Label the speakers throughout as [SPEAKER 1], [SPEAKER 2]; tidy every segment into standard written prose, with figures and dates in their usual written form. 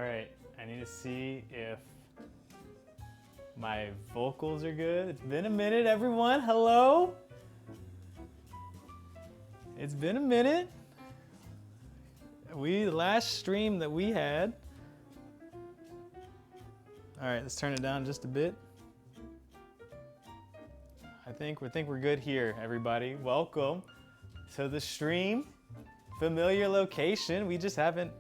[SPEAKER 1] All right, I need to see if my vocals are good. It's been a minute, everyone. Hello? It's been a minute. The last stream that we had. All right, let's turn it down just a bit. I think we're good here, everybody. Welcome to the stream. Familiar location. We just haven't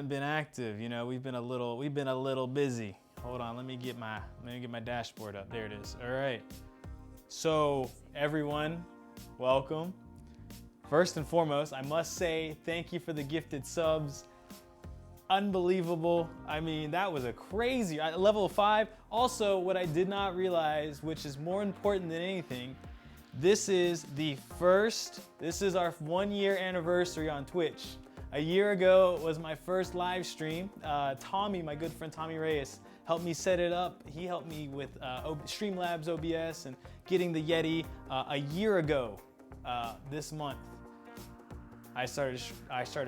[SPEAKER 1] been active. You know, we've been a little busy. Hold on, let me get my dashboard up. There it is. All right. So everyone, welcome. First and foremost, I must say thank you for the gifted subs. Unbelievable. I mean, that was a crazy level 5. Also, what I did not realize, which is more important than anything, this is our 1 year anniversary on Twitch. A year ago was my first live stream. Tommy, my good friend Tommy Reyes, helped me set it up. He helped me with Streamlabs OBS and getting the Yeti. A year ago, this month, I started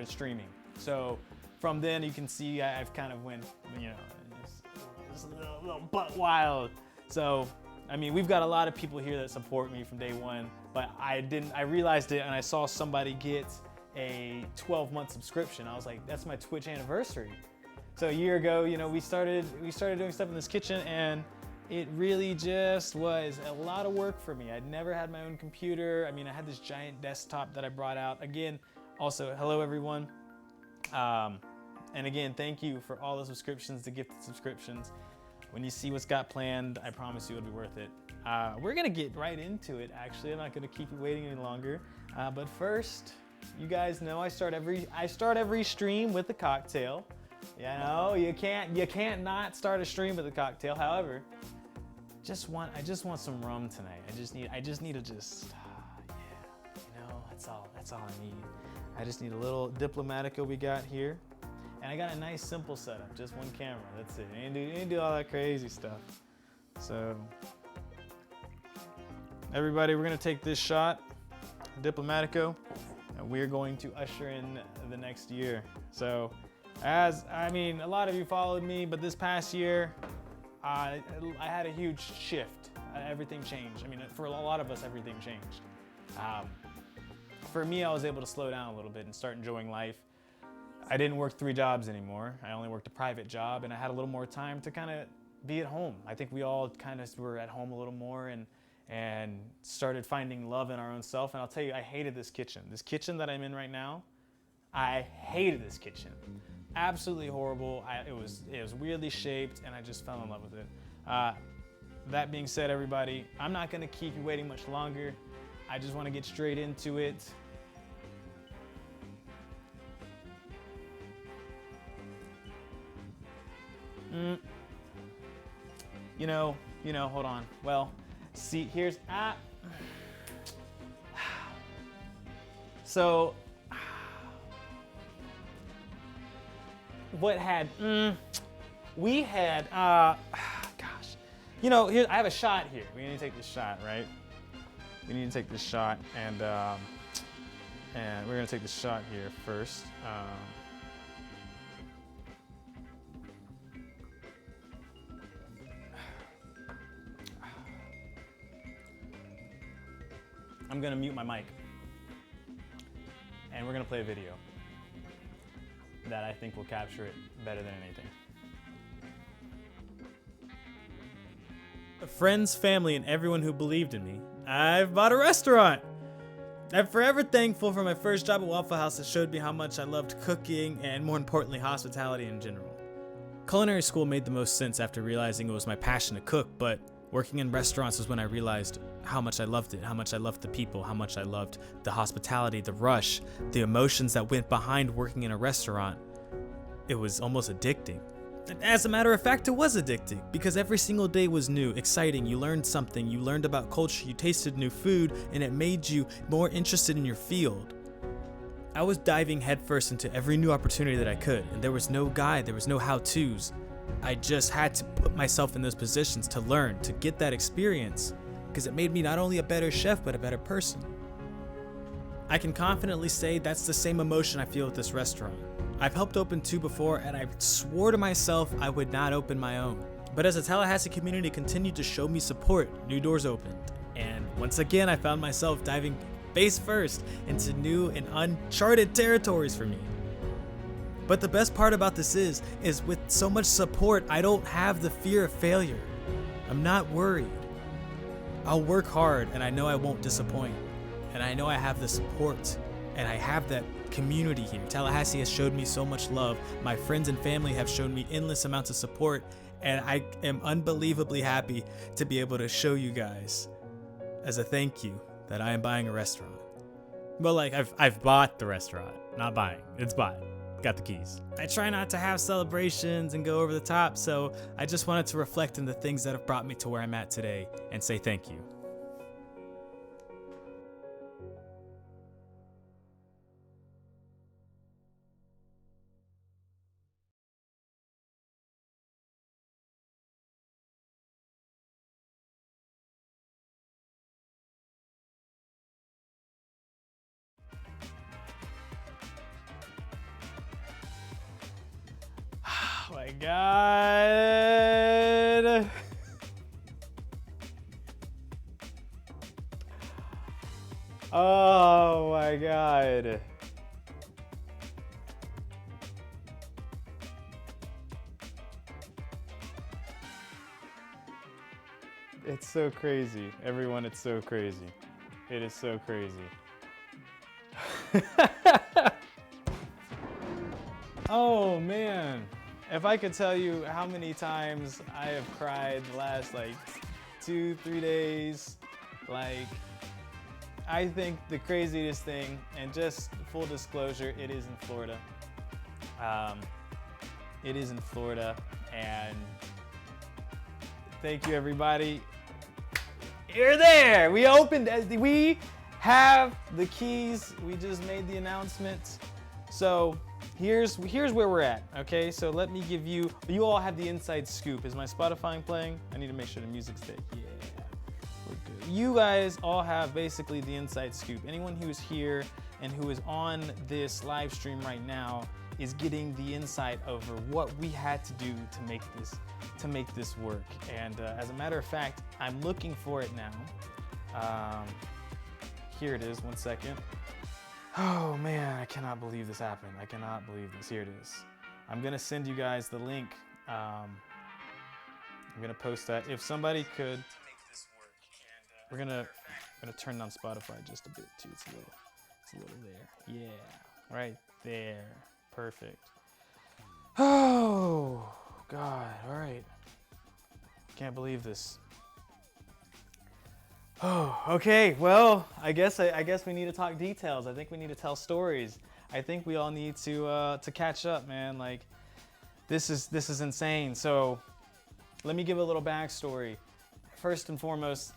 [SPEAKER 1] streaming. So from then you can see I've kind of went, you know, just a little butt wild. So I mean, we've got a lot of people here that support me from day one, but I realized it and I saw somebody get a 12-month subscription. I was like, that's my Twitch anniversary. So a year ago, you know, we started doing stuff in this kitchen, and it really just was a lot of work for me. I'd never had my own computer. I mean, I had this giant desktop that I brought out. Again, also, hello everyone. And again, thank you for all the subscriptions, the gifted subscriptions. When you see what's got planned, I promise you it'll be worth it. We're gonna get right into it, actually. I'm not gonna keep you waiting any longer. But first, you guys know I start every stream with a cocktail. You know, you can't not start a stream with a cocktail. However, I just want some rum tonight. I just need to yeah, you know, that's all I need. I just need a little Diplomatico we got here. And I got a nice simple setup, just one camera, that's it. You ain't do all that crazy stuff. So, everybody, we're gonna take this shot, Diplomatico, and we're going to usher in the next year. So, a lot of you followed me, but this past year, I had a huge shift. Everything changed. I mean, for a lot of us, everything changed. For me, I was able to slow down a little bit and start enjoying life. I didn't work 3 jobs anymore. I only worked a private job, and I had a little more time to kind of be at home. I think we all kind of were at home a little more and started finding love in our own self. And I'll tell you, I hated this kitchen. This kitchen that I'm in right now, I hated this kitchen. Absolutely horrible. It was weirdly shaped, and I just fell in love with it. That being said, everybody, I'm not gonna keep you waiting much longer. I just wanna get straight into it. You know, hold on. Well, see, here's, so, what had, we had, gosh, you know, here, I have a shot here. We need to take this shot, right? We need to take this shot, and we're gonna take this shot here first. I'm gonna mute my mic, and we're gonna play a video that I think will capture it better than anything. Friends, family, and everyone who believed in me, I've bought a restaurant. I'm forever thankful for my first job at Waffle House that showed me how much I loved cooking and, more importantly, hospitality in general. Culinary school made the most sense after realizing it was my passion to cook, but working in restaurants was when I realized how much I loved it, how much I loved the people, how much I loved the hospitality, the rush, the emotions that went behind working in a restaurant. It was almost addicting. And as a matter of fact, it was addicting because every single day was new, exciting. You learned something, you learned about culture, you tasted new food, and it made you more interested in your field. I was diving headfirst into every new opportunity that I could, and there was no guide, there was no how-tos. I just had to put myself in those positions to learn, to get that experience, because it made me not only a better chef, but a better person. I can confidently say that's the same emotion I feel with this restaurant. I've helped open 2 before, and I swore to myself I would not open my own. But as the Tallahassee community continued to show me support, new doors opened. And once again, I found myself diving face first into new and uncharted territories for me. But the best part about this is with so much support, I don't have the fear of failure. I'm not worried. I'll work hard, and I know I won't disappoint. And I know I have the support, and I have that community here. Tallahassee has showed me so much love. My friends and family have shown me endless amounts of support, and I am unbelievably happy to be able to show you guys as a thank you that I am buying a restaurant. Well, like I've bought the restaurant, not buying. It's bought. Got the keys. I try not to have celebrations and go over the top, so I just wanted to reflect on the things that have brought me to where I'm at today and say thank you. Oh my God. Oh my God. It's so crazy. Everyone, it's so crazy. It is so crazy. Oh man. If I could tell you how many times I have cried the last like 2-3 days, like I think the craziest thing, and just full disclosure, it is in Florida. It is in Florida, and thank you everybody. You're there. We opened. We have the keys. We just made the announcement. So here's where we're at. Okay. So let me give you. You all have the inside scoop. Is my Spotify playing? I need to make sure the music's there. Yeah. We're good. You guys all have basically the inside scoop. Anyone who is here and who is on this live stream right now is getting the insight over what we had to do to make this work. And as a matter of fact, I'm looking for it now. Here it is. 1 second. Oh man, I cannot believe this happened. I cannot believe this. Here it is. I'm gonna send you guys the link. I'm gonna post that. If somebody could, we're gonna turn down Spotify just a bit too. It's a little there. Yeah, right there. Perfect. Oh God. All right. Can't believe this. Oh, okay. Well, I guess we need to talk details. I think we need to tell stories. I think we all need to catch up, man. Like, this is insane. So, let me give a little backstory. First and foremost,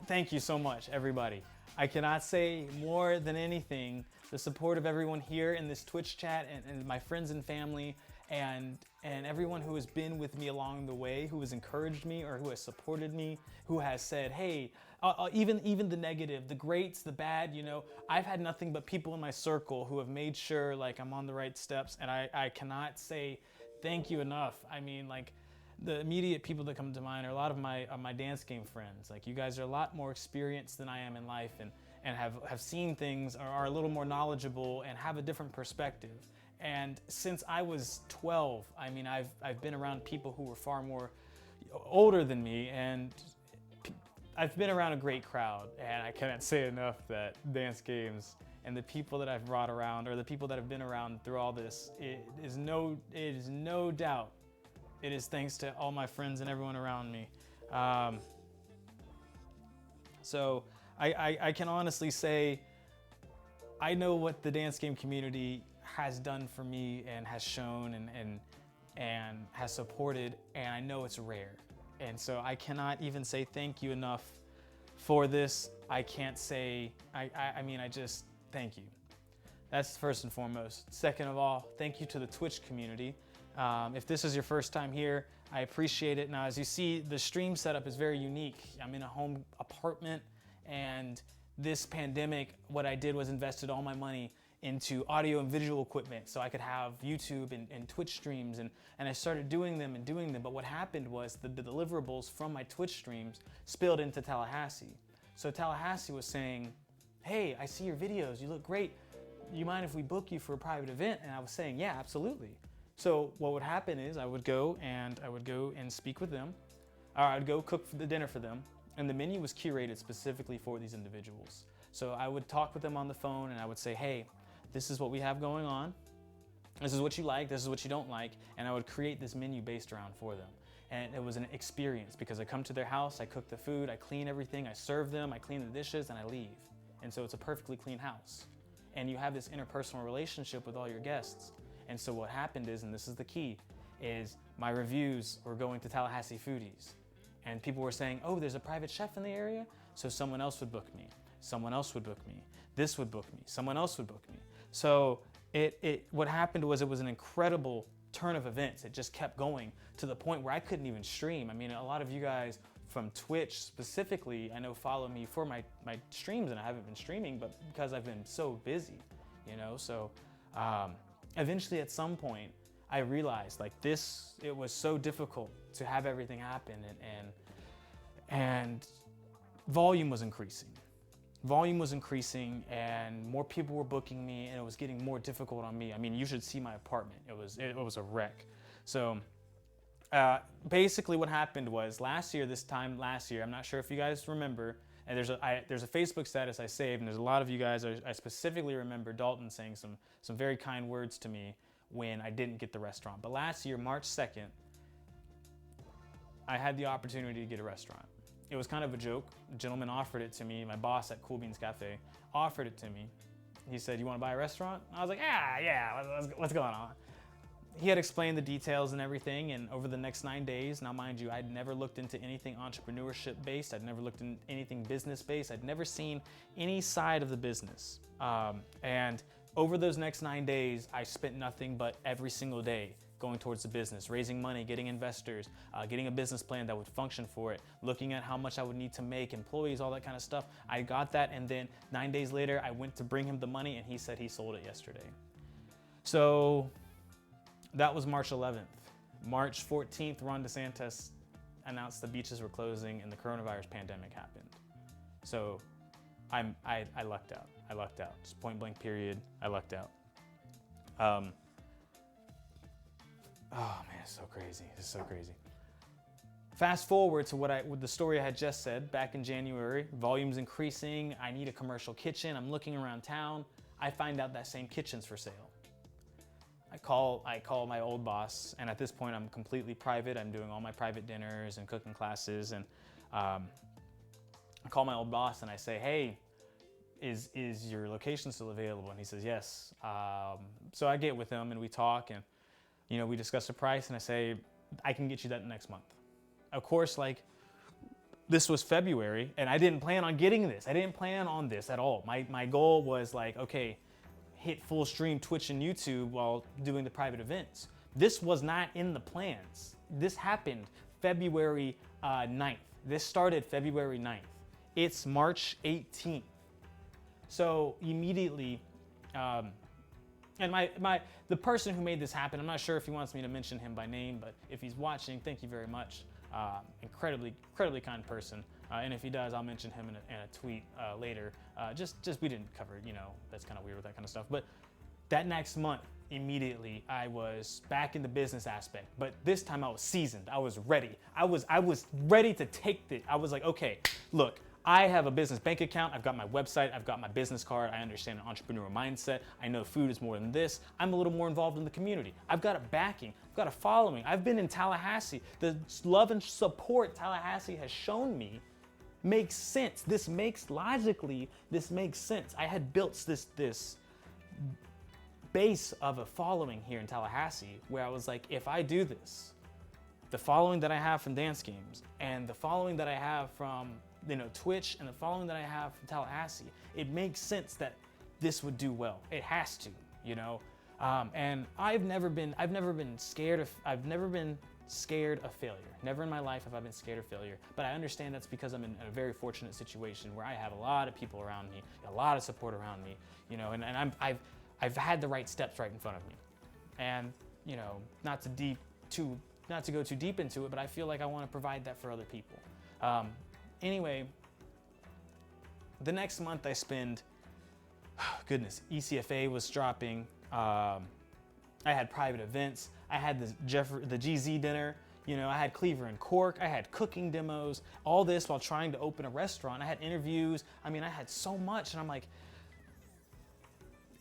[SPEAKER 1] thank you so much, everybody. I cannot say more than anything. The support of everyone here in this Twitch chat and my friends and family and everyone who has been with me along the way, who has encouraged me or who has supported me, who has said, hey, even the negative, the greats, the bad, you know, I've had nothing but people in my circle who have made sure like I'm on the right steps, and I cannot say thank you enough. I mean, like, the immediate people that come to mind are a lot of my dance game friends. Like, you guys are a lot more experienced than I am in life, and have seen things, or are a little more knowledgeable and have a different perspective. And since I was 12, I mean, I've been around people who were far more older than me, and I've been around a great crowd. And I cannot say enough that dance games and the people that I've brought around, or the people that have been around through all this, it is no doubt. It is thanks to all my friends and everyone around me. So I can honestly say, I know what the dance game community has done for me and has shown and has supported, and I know it's rare. And so I cannot even say thank you enough for this. I can't say, I mean, I just thank you. That's first and foremost. Second of all, thank you to the Twitch community. If this is your first time here, I appreciate it. Now, as you see, the stream setup is very unique. I'm in a home apartment, and this pandemic, what I did was invested all my money into audio and visual equipment so I could have YouTube and Twitch streams, and I started doing them. But what happened was the deliverables from my Twitch streams spilled into Tallahassee. So Tallahassee was saying, hey, I see your videos, you look great. You mind if we book you for a private event? And I was saying, yeah, absolutely. So what would happen is I would go and speak with them, or I'd go cook the dinner for them, and the menu was curated specifically for these individuals. So I would talk with them on the phone and I would say, hey, this is what we have going on. This is what you like, this is what you don't like. And I would create this menu based around for them. And it was an experience because I come to their house, I cook the food, I clean everything, I serve them, I clean the dishes, and I leave. And so it's a perfectly clean house. And you have this interpersonal relationship with all your guests. And so what happened is, and this is the key, is my reviews were going to Tallahassee foodies. And people were saying, oh, there's a private chef in the area? So someone else would book me. Someone else would book me. This would book me. Someone else would book me. So what happened was it was an incredible turn of events. It just kept going to the point where I couldn't even stream. I mean, a lot of you guys from Twitch specifically, I know follow me for my streams, and I haven't been streaming, but because I've been so busy, you know? So eventually at some point, I realized like it was so difficult to have everything happen, and volume was increasing. Volume was increasing and more people were booking me, and it was getting more difficult on me. I mean, you should see my apartment. It was a wreck. So basically what happened was this time last year, I'm not sure if you guys remember, and there's a Facebook status I saved, and there's a lot of you guys, I specifically remember Dalton saying some very kind words to me when I didn't get the restaurant. But last year, March 2nd, I had the opportunity to get a restaurant. It was kind of a joke. A gentleman offered it to me. My boss at Cool Beans Cafe offered it to me. He said, you want to buy a restaurant? I was like, yeah, what's going on? He had explained the details and everything, and over the next 9 days, now mind you, I'd never looked into anything entrepreneurship based, I'd never looked into anything business based, I'd never seen any side of the business. And over those next 9 days, I spent nothing but every single day going towards the business, raising money, getting investors, getting a business plan that would function for it, looking at how much I would need to make, employees, all that kind of stuff. I got that, and then 9 days later, I went to bring him the money, and he said he sold it yesterday. So that was March 11th. March 14th, Ron DeSantis announced the beaches were closing and the coronavirus pandemic happened. So I lucked out. I lucked out. Just point blank period. I lucked out. Oh man, it's so crazy. It's so crazy. Fast forward to with the story I had just said back in January. Volume's increasing. I need a commercial kitchen. I'm looking around town. I find out that same kitchen's for sale. I call my old boss, and at this point I'm completely private. I'm doing all my private dinners and cooking classes, and I call my old boss and I say, hey, is your location still available? And he says, yes. So I get with him and we talk, and you know, we discuss the price, and I say, I can get you that next month. Of course, like, this was February, and I didn't plan on getting this. I didn't plan on this at all. My goal was like, okay, hit full stream Twitch and YouTube while doing the private events. This was not in the plans. This happened February 9th. This started February 9th. It's March 18th. So immediately, and the person who made this happen, I'm not sure if he wants me to mention him by name, but if he's watching, thank you very much. Incredibly kind person. And if he does, I'll mention him in a tweet later. Just we didn't cover, you know, that's kind of weird with that kind of stuff. But that next month, immediately, I was back in the business aspect. But this time I was seasoned. I was ready. I was ready to take it. I was like, okay, look, I have a business bank account, I've got my website, I've got my business card, I understand an entrepreneurial mindset, I know food is more than this, I'm a little more involved in the community. I've got a backing, I've got a following, I've been in Tallahassee. The love and support Tallahassee has shown me makes sense. This makes sense. I had built this base of a following here in Tallahassee where I was like, if I do this, the following that I have from Dance Games and the following that I have from Twitch and the following that I have from Tallahassee, it makes sense that this would do well. It has to, you know. And I've never been scared of. I've never been scared of failure. Never in my life have I been scared of failure, but I understand that's because I'm in a very fortunate situation where I have a lot of people around me, a lot of support around me, you know, and I've had the right steps right in front of me. And, you know, not to go too deep into it, but I feel like I want to provide that for other people. Anyway, the next month I spend, goodness, ECFA was dropping. I had private events. I had the GZ dinner. You know, I had Cleaver and Cork. I had cooking demos. All this while trying to open a restaurant. I had interviews. I mean, I had so much, and I'm like,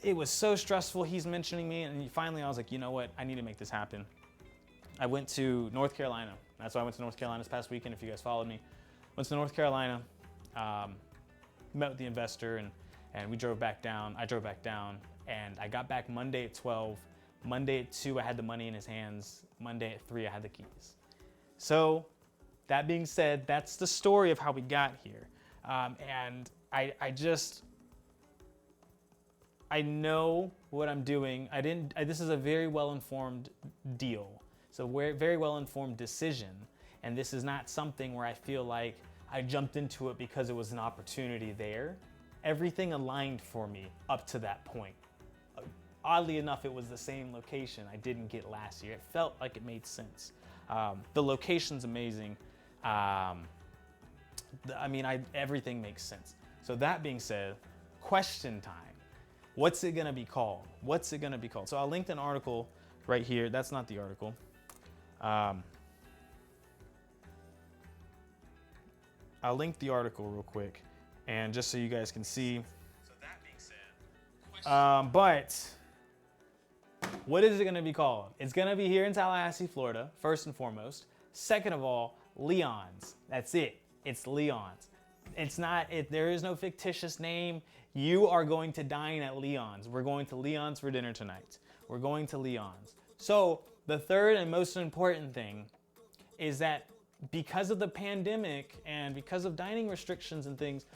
[SPEAKER 1] it was so stressful. He's mentioning me, and finally I was like, you know what? I need to make this happen. I went to North Carolina. That's why I went to North Carolina this past weekend, if you guys followed me. Went to North Carolina, met with the investor, and we drove back down. I drove back down, and I got back Monday at 12. Monday at 2, I had the money in his hands. Monday at 3, I had the keys. So that being said, that's the story of how we got here. And I know what I'm doing. This is a very well-informed deal. It's a very well-informed decision. And this is not something where I feel like I jumped into it because it was an opportunity there. Everything aligned for me up to that point. Oddly enough, it was the same location I didn't get last year. It felt like it made sense. The location's amazing. Everything makes sense. So that being said, question time. What's it gonna be called? What's it gonna be called? So I'll link an article right here. That's not the article. I'll link the article real quick, and just so you guys can see. So that being said, but what is it going to be called? It's going to be here in Tallahassee, Florida, first and foremost. Second of all, Leon's. That's it. It's Leon's. There is no fictitious name. You are going to dine at Leon's. We're going to Leon's for dinner tonight. We're going to Leon's. So the third and most important thing is that because of the pandemic and because of dining restrictions and things,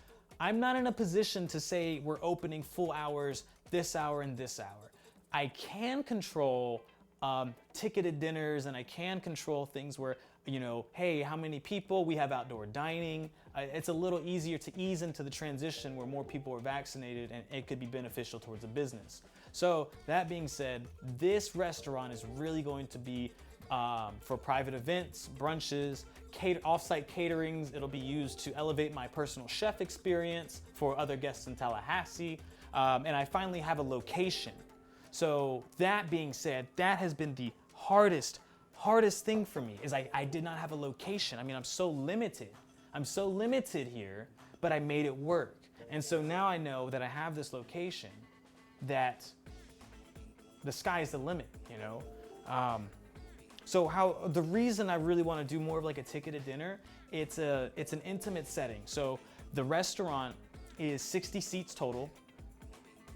[SPEAKER 1] I'm not in a position to say we're opening full hours, this hour and this hour. I can control ticketed dinners, and I can control things where, you know, hey, how many people? We have outdoor dining. It's a little easier to ease into the transition where more people are vaccinated, and it could be beneficial towards a business. So that being said, this restaurant is really going to be for private events, brunches, off-site caterings. It'll be used to elevate my personal chef experience for other guests in Tallahassee. And I finally have a location. So that being said, that has been the hardest thing for me, is I did not have a location. I mean, I'm so limited here, but I made it work. And so now I know that I have this location that the sky's the limit, you know? So the reason I really want to do more of like a ticketed dinner, it's an intimate setting. So the restaurant is 60 seats total,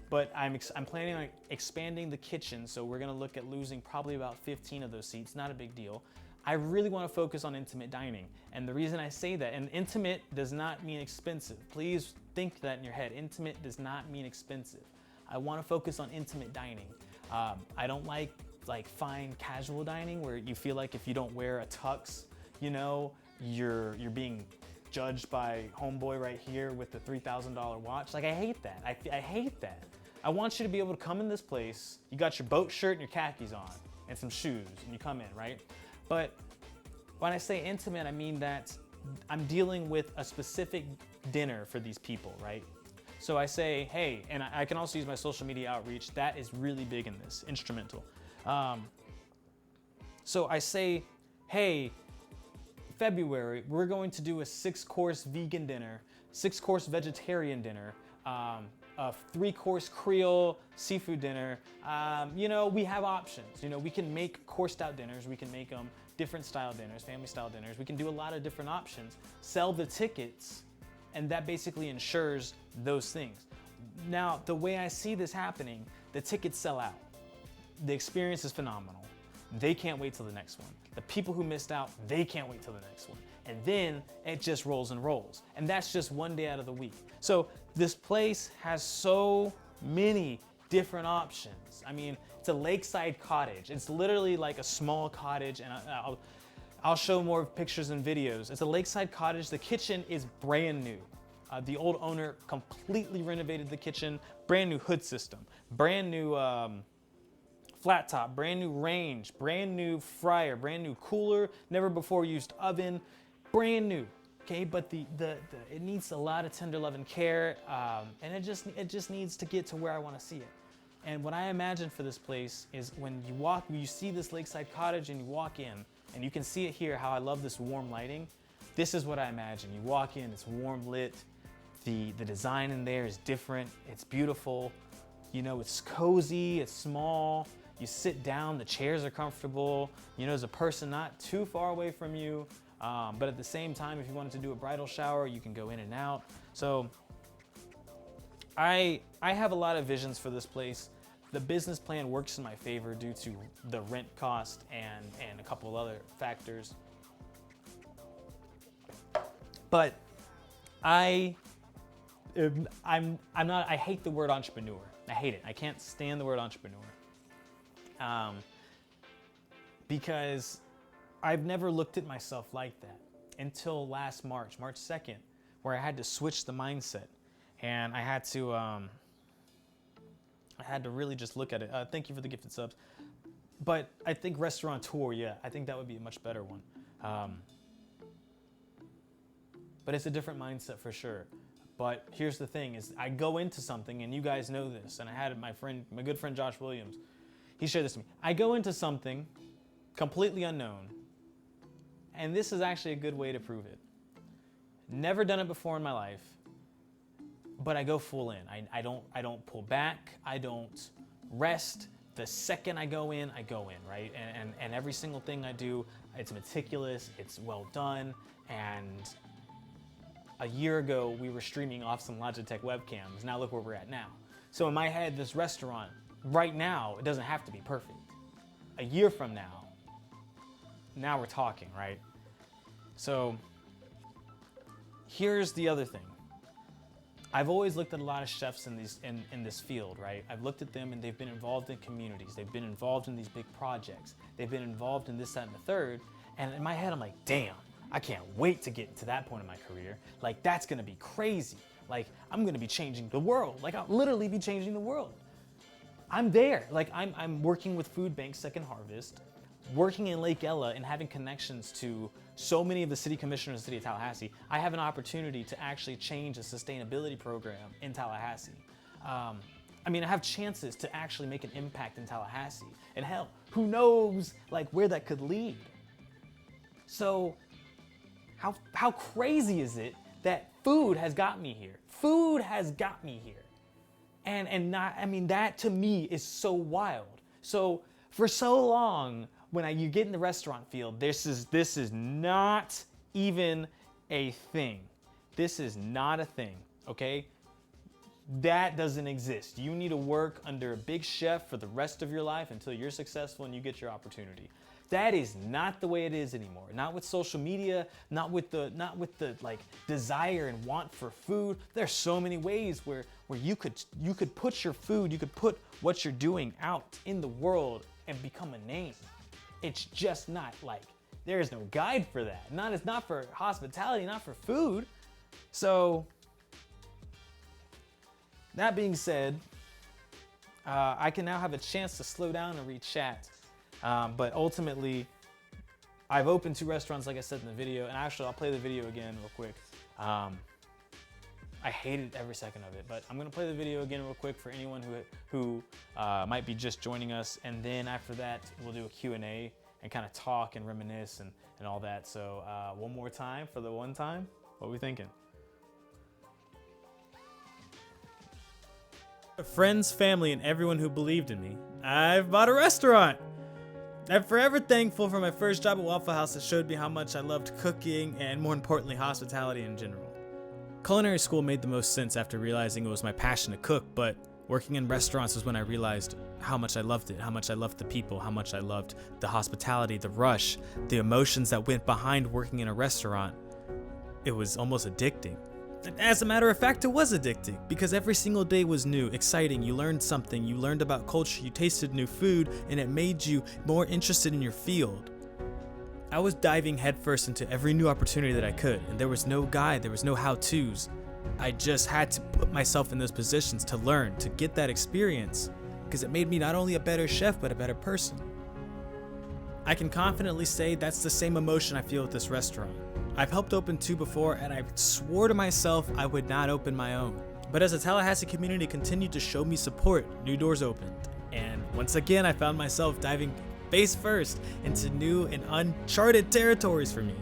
[SPEAKER 1] but I'm planning on expanding the kitchen. So we're gonna look at losing probably about 15 of those seats, not a big deal. I really want to focus on intimate dining. And the reason I say that, and intimate does not mean expensive. Please think that in your head. Intimate does not mean expensive. I want to focus on intimate dining. I don't like fine casual dining where you feel like if you don't wear a tux, you know, you're being judged by homeboy right here with the $3,000 watch. Like, I hate that. I hate that. I want you to be able to come in this place, you got your boat shirt and your khakis on and some shoes, and you come in, right? But when I say intimate, I mean that I'm dealing with a specific dinner for these people, right? So I say, hey, and I can also use my social media outreach. That is really big in this, instrumental. So I say, hey, February, we're going to do a 6-course vegan dinner, 6-course vegetarian dinner, a 3-course Creole seafood dinner. You know, we have options. You know, we can make coursed out dinners. We can make them different style dinners, family style dinners. We can do a lot of different options, sell the tickets, and that basically ensures those things. Now, the way I see this happening, the tickets sell out. The experience is phenomenal. They can't wait till the next one. The people who missed out, they can't wait till the next one. And then it just rolls and rolls. And that's just one day out of the week. So this place has so many different options. I mean, it's a lakeside cottage. It's literally like a small cottage, and I'll show more pictures and videos. It's a lakeside cottage. The kitchen is brand new. The old owner completely renovated the kitchen, brand new hood system, brand new flat top, brand new range, brand new fryer, brand new cooler, never before used oven, brand new. Okay, but it needs a lot of tender love and care, and it just needs to get to where I want to see it. And what I imagine for this place is when you see this lakeside cottage and you walk in, and you can see it here, how I love this warm lighting. This is what I imagine. You walk in, it's warm lit. The design in there is different. It's beautiful. You know, it's cozy, it's small. You sit down, the chairs are comfortable. You know, there's a person not too far away from you. But at the same time, if you wanted to do a bridal shower, you can go in and out. So I have a lot of visions for this place. The business plan works in my favor due to the rent cost and a couple of other factors. But I hate the word entrepreneur. I hate it. I can't stand the word entrepreneur. Because I've never looked at myself like that until last March 2nd, where I had to switch the mindset. And I had to really just look at it. Thank you for the gifted subs. But I think restaurateur, yeah, I think that would be a much better one. But it's a different mindset for sure. But here's the thing is I go into something, and you guys know this, and I had my good friend Josh Williams, he shared this to me. I go into something completely unknown, and this is actually a good way to prove it. Never done it before in my life, but I go full in. I don't pull back. I don't rest. The second I go in, right? And every single thing I do, it's meticulous, it's well done. And a year ago, we were streaming off some Logitech webcams. Now look where we're at now. So in my head, this restaurant, right now, it doesn't have to be perfect. A year from now we're talking, right? So here's the other thing. I've always looked at a lot of chefs in this field, right? I've looked at them and they've been involved in communities. They've been involved in these big projects. They've been involved in this, that, and the third. And in my head, I'm like, damn, I can't wait to get to that point in my career. Like, that's gonna be crazy. Like, I'm gonna be changing the world. Like, I'll literally be changing the world. I'm there. Like, I'm working with Food Bank Second Harvest, working in Lake Ella and having connections to so many of the city commissioners of the city of Tallahassee. I have an opportunity to actually change a sustainability program in Tallahassee. I mean, I have chances to actually make an impact in Tallahassee. And hell, who knows like where that could lead? So how crazy is it that food has got me here? Food has got me here. And not, I mean, that to me is so wild. So for so long, when you get in the restaurant field, this is not even a thing. This is not a thing, okay? That doesn't exist. You need to work under a big chef for the rest of your life until you're successful and you get your opportunity. That is not the way it is anymore. Not with social media, not with the like desire and want for food. There's so many ways where you could put your food, you could put what you're doing out in the world and become a name. It's just not like, there is no guide for that. It's not for hospitality, not for food. So, that being said, I can now have a chance to slow down and read chat. But ultimately, I've opened 2 restaurants, like I said in the video, and actually I'll play the video again real quick. I hated every second of it, but I'm gonna play the video again real quick for anyone who might be just joining us, and then after that, we'll do a Q&A and kind of talk and reminisce and all that. So one more time for the one time, what are we thinking? Friends, family, and everyone who believed in me, I've bought a restaurant. I'm forever thankful for my first job at Waffle House that showed me how much I loved cooking and, more importantly, hospitality in general. Culinary school made the most sense after realizing it was my passion to cook, but working in restaurants was when I realized how much I loved it, how much I loved the people, how much I loved the hospitality, the rush, the emotions that went behind working in a restaurant. It was almost addicting. As a matter of fact, it was addicting because every single day was new, exciting. You learned something, you learned about culture, you tasted new food, and it made you more interested in your field. I was diving headfirst into every new opportunity that I could, and there was no guide, there was no how-tos. I just had to put myself in those positions to learn, to get that experience, because it made me not only a better chef, but a better person. I can confidently say that's the same emotion I feel with this restaurant. I've helped open 2 before, and I swore to myself I would not open my own. But as the Tallahassee community continued to show me support, new doors opened. And once again, I found myself diving face first into new and uncharted territories for me.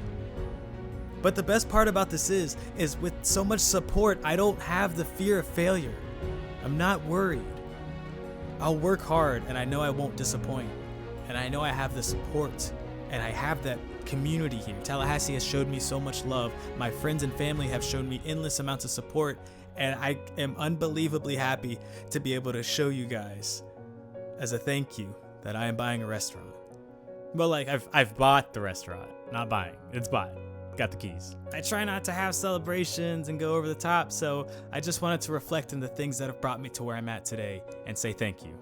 [SPEAKER 1] But the best part about this is with so much support, I don't have the fear of failure. I'm not worried. I'll work hard, and I know I won't disappoint. And I know I have the support, and I have that community here. Tallahassee has showed me so much love. My friends and family have shown me endless amounts of support, and I am unbelievably happy to be able to show you guys as a thank you that I am buying a restaurant. Well, like I've bought the restaurant, not buying. It's bought. Got the keys. I try not to have celebrations and go over the top, so I just wanted to reflect on the things that have brought me to where I'm at today and say thank you.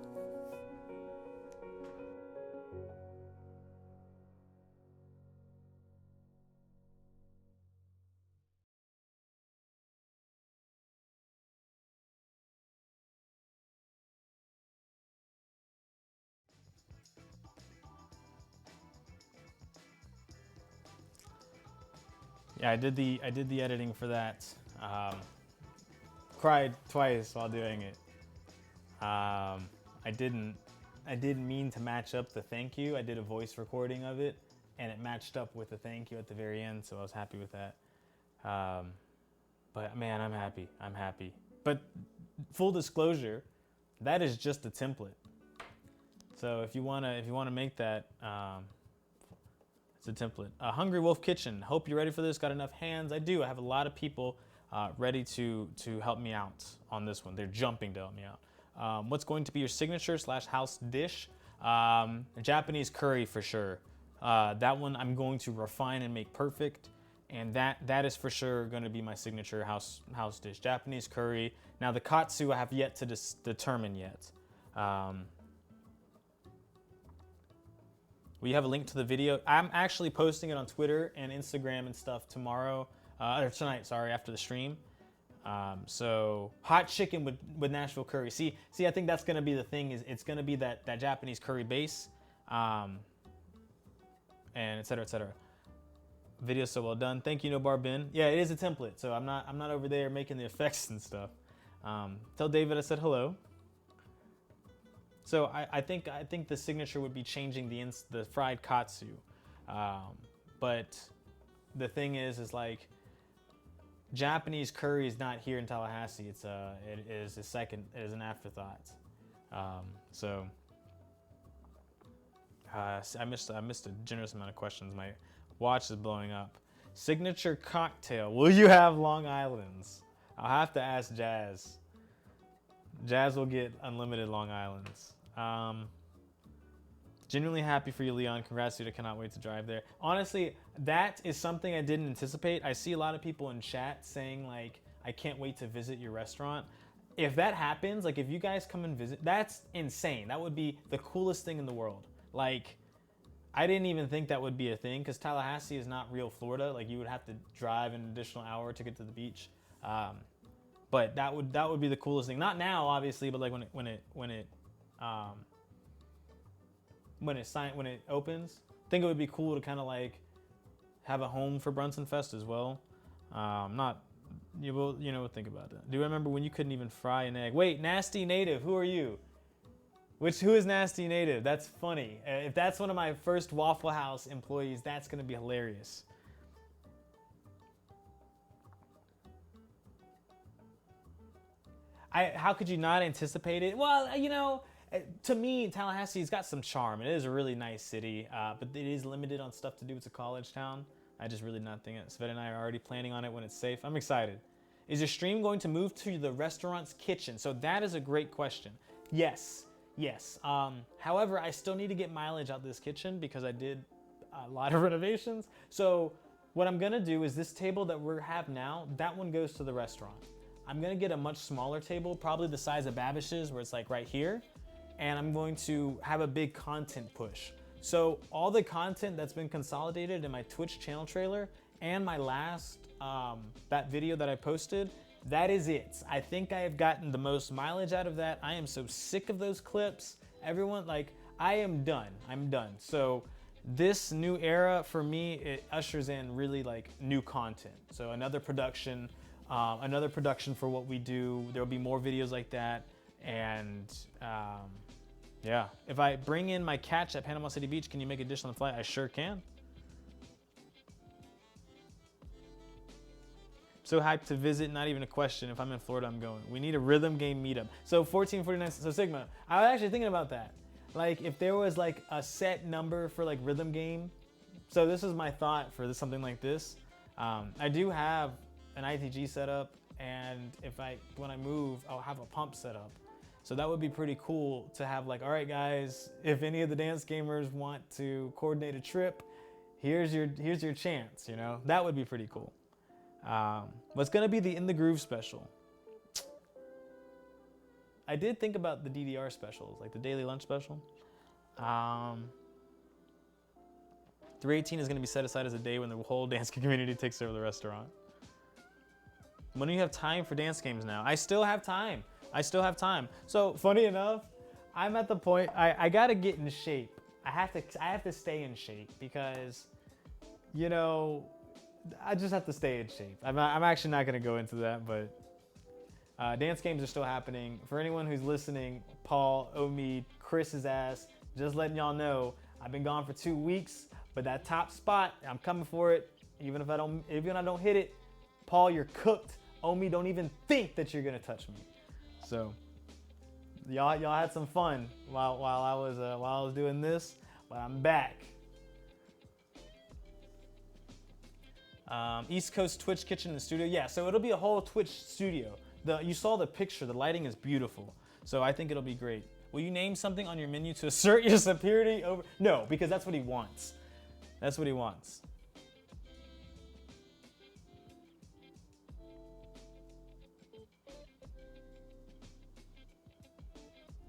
[SPEAKER 1] Yeah, I did the editing for that. Cried twice while doing it. I didn't mean to match up the thank you. I did a voice recording of it, and it matched up with the thank you at the very end, so I was happy with that. But man, I'm happy. I'm happy. But full disclosure, that is just a template. So if you wanna make that. It's a template. Hungry Wolf Kitchen. Hope you're ready for this. Got enough hands? I do. I have a lot of people ready to help me out on this one. They're jumping to help me out. What's going to be your signature / house dish? Japanese curry for sure. That one I'm going to refine and make perfect, and that is for sure going to be my signature house dish. Japanese curry. Now the katsu I have yet to determine yet. We have a link to the video. I'm actually posting it on Twitter and Instagram and stuff tomorrow, or tonight, sorry, after the stream. So hot chicken with Nashville curry. See, I think that's gonna be the thing. Is it's gonna be that Japanese curry base, and et cetera, et cetera. Video so well done. Thank you, No Bar Ben. Yeah, it is a template, so I'm not over there making the effects and stuff. Tell David I said hello. So I think the signature would be changing the fried katsu, but the thing is like Japanese curry is not here in Tallahassee. It is an afterthought. So I missed a generous amount of questions. My watch is blowing up. Signature cocktail. Will you have Long Island's? I'll have to ask Jazz. Jazz will get unlimited Long Island's. Genuinely happy for you, Leon. Congrats, dude. I cannot wait to drive there. Honestly, that is something I didn't anticipate. I see a lot of people in chat saying like, I can't wait to visit your restaurant. If that happens, like if you guys come and visit, that's insane. That would be the coolest thing in the world. Like, I didn't even think that would be a thing because Tallahassee is not real Florida. Like you would have to drive an additional hour to get to the beach. But that would be the coolest thing. Not now, obviously, but like when it opens, I think it would be cool to kind of like have a home for Brunson Fest as well. Think about that. Do you remember when you couldn't even fry an egg? Wait, Nasty Native, who are you? Who is Nasty Native? That's funny. If that's one of my first Waffle House employees, that's gonna be hilarious. How could you not anticipate it? Well, to me, Tallahassee's got some charm. It is a really nice city, but it is limited on stuff to do. It's a college town. I just really not think it. Svet and I are already planning on it when it's safe. I'm excited. Is your stream going to move to the restaurant's kitchen? So that is a great question. Yes. However, I still need to get mileage out of this kitchen because I did a lot of renovations. So what I'm gonna do is this table that we have now, that one goes to the restaurant. I'm gonna get a much smaller table, probably the size of Babish's, where it's like right here. And I'm going to have a big content push. So all the content that's been consolidated in my Twitch channel trailer and my last, that video that I posted, that is it. I think I have gotten the most mileage out of that. I am so sick of those clips. Everyone, like, I am done. I'm done. So this new era for me, it ushers in really like new content. So another production for what we do. There'll be more videos like that. And yeah, if I bring in my catch at Panama City Beach, can you make a dish on the fly? I sure can. So hyped to visit, not even a question. If I'm in Florida, I'm going. We need a rhythm game meetup. So 1449, so Sigma, I was actually thinking about that. Like if there was like a set number for like rhythm game. So this is my thought for something like this. I do have an ITG set up, and when I move, I'll have a pump set up. So that would be pretty cool to have like, all right guys, if any of the dance gamers want to coordinate a trip, here's your chance, you know? That would be pretty cool. What's gonna be the In the Groove special? I did think about the DDR specials, like the daily lunch special. 318 is gonna be set aside as a day when the whole dance community takes over the restaurant. When do you have time for dance games now? I still have time. So funny enough, I'm at the point, I gotta get in shape. I have to stay in shape because, you know, I just have to stay in shape. I'm actually not gonna go into that, but dance games are still happening. For anyone who's listening, Paul, Omid, Chris's ass, just letting y'all know, I've been gone for 2 weeks, but that top spot, I'm coming for it. Even if I don't hit it, Paul, you're cooked. Omid, don't even think that you're gonna touch me. So, y'all had some fun while I was doing this, but I'm back. East Coast Twitch kitchen and studio. Yeah, so it'll be a whole Twitch studio. You saw the picture, the lighting is beautiful. So I think it'll be great. Will you name something on your menu to assert your superiority over? No, because that's what he wants. That's what he wants.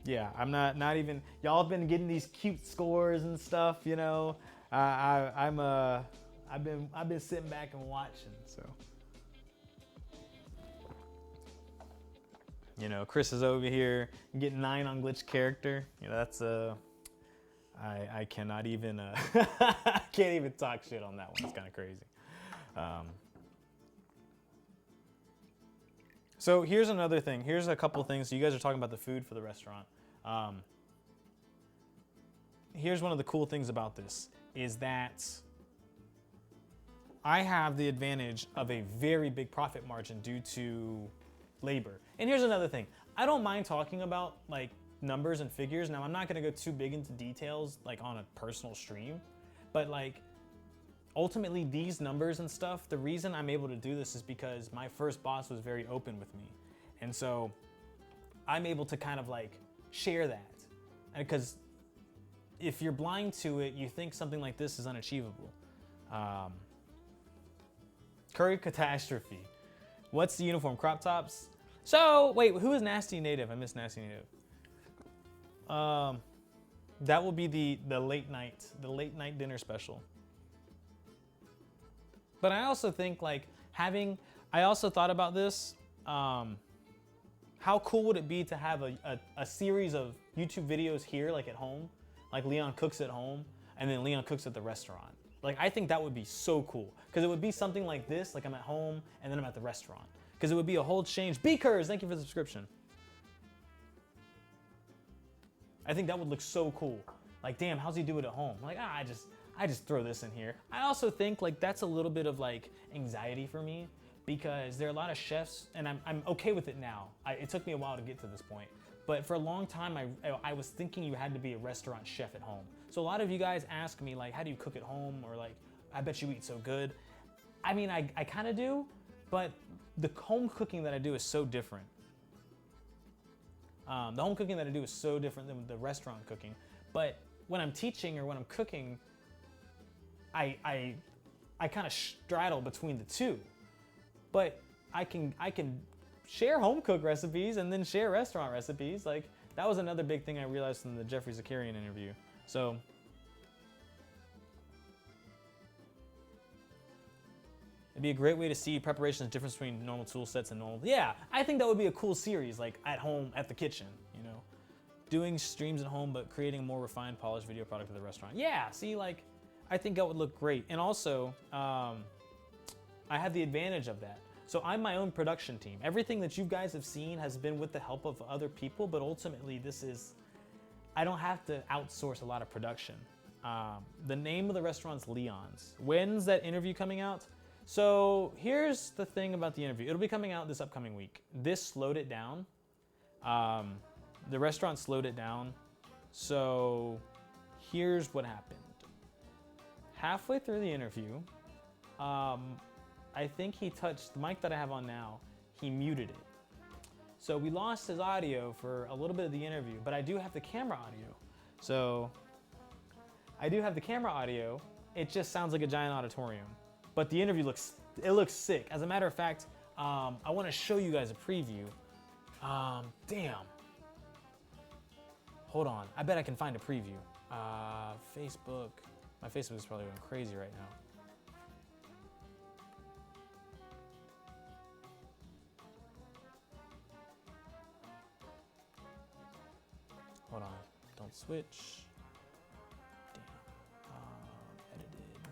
[SPEAKER 1] Yeah, I'm not even, y'all have been getting these cute scores and stuff, you know. I've been sitting back and watching, so. You know, Chris is over here getting 9 on glitch character. You know, that's I cannot even I can't even talk shit on that one. It's kind of crazy. So here's another thing. Here's a couple things. So you guys are talking about the food for the restaurant. Here's one of the cool things about this is that I have the advantage of a very big profit margin due to labor. And here's another thing. I don't mind talking about like numbers and figures. Now I'm not gonna go too big into details like on a personal stream, but like ultimately these numbers and stuff, the reason I'm able to do this is because my first boss was very open with me. And so I'm able to kind of like share that. Because if you're blind to it, you think something like this is unachievable. Curry Catastrophe. What's the uniform? Crop tops? So, wait, who is Nasty Native? I miss Nasty Native. That will be the late night dinner special. But I also think like I also thought about this. How cool would it be to have a series of YouTube videos here, like at home, like Leon cooks at home, and then Leon cooks at the restaurant. Like, I think that would be so cool. Because it would be something like this, like I'm at home, and then I'm at the restaurant. Because it would be a whole change. Beakers, thank you for the subscription. I think that would look so cool. Like, damn, how's he do it at home? Like, I just throw this in here. I also think like that's a little bit of like anxiety for me because there are a lot of chefs, and I'm okay with it now. It took me a while to get to this point. But for a long time, I was thinking you had to be a restaurant chef at home. So a lot of you guys ask me like, how do you cook at home? Or like, I bet you eat so good. I mean, I kind of do, but the home cooking that I do is so different. The home cooking that I do is so different than the restaurant cooking. But when I'm teaching or when I'm cooking, I kind of straddle between the two. But I can share home cook recipes and then share restaurant recipes. Like, that was another big thing I realized in the Jeffrey Zakarian interview. So It'd be a great way to see preparations, difference between normal tool sets and normal. Yeah, I think that would be a cool series, like at home, at the kitchen, you know? Doing streams at home, but creating a more refined, polished video product of the restaurant. Yeah, see, like, I think that would look great. And also, I have the advantage of that. So I'm my own production team. Everything that you guys have seen has been with the help of other people, but ultimately I don't have to outsource a lot of production. The name of the restaurant's Leon's. When's that interview coming out? So here's the thing about the interview. It'll be coming out this upcoming week. This slowed it down. The restaurant slowed it down. So here's what happened. Halfway through the interview, I think he touched the mic that I have on now, he muted it. So we lost his audio for a little bit of the interview, but I do have the camera audio. So I do have the camera audio. It just sounds like a giant auditorium, but the interview looks sick. As a matter of fact, I want to show you guys a preview. Damn. Hold on, I bet I can find a preview. Facebook. My Facebook is probably going crazy right now. Hold on, don't switch. Damn, edited.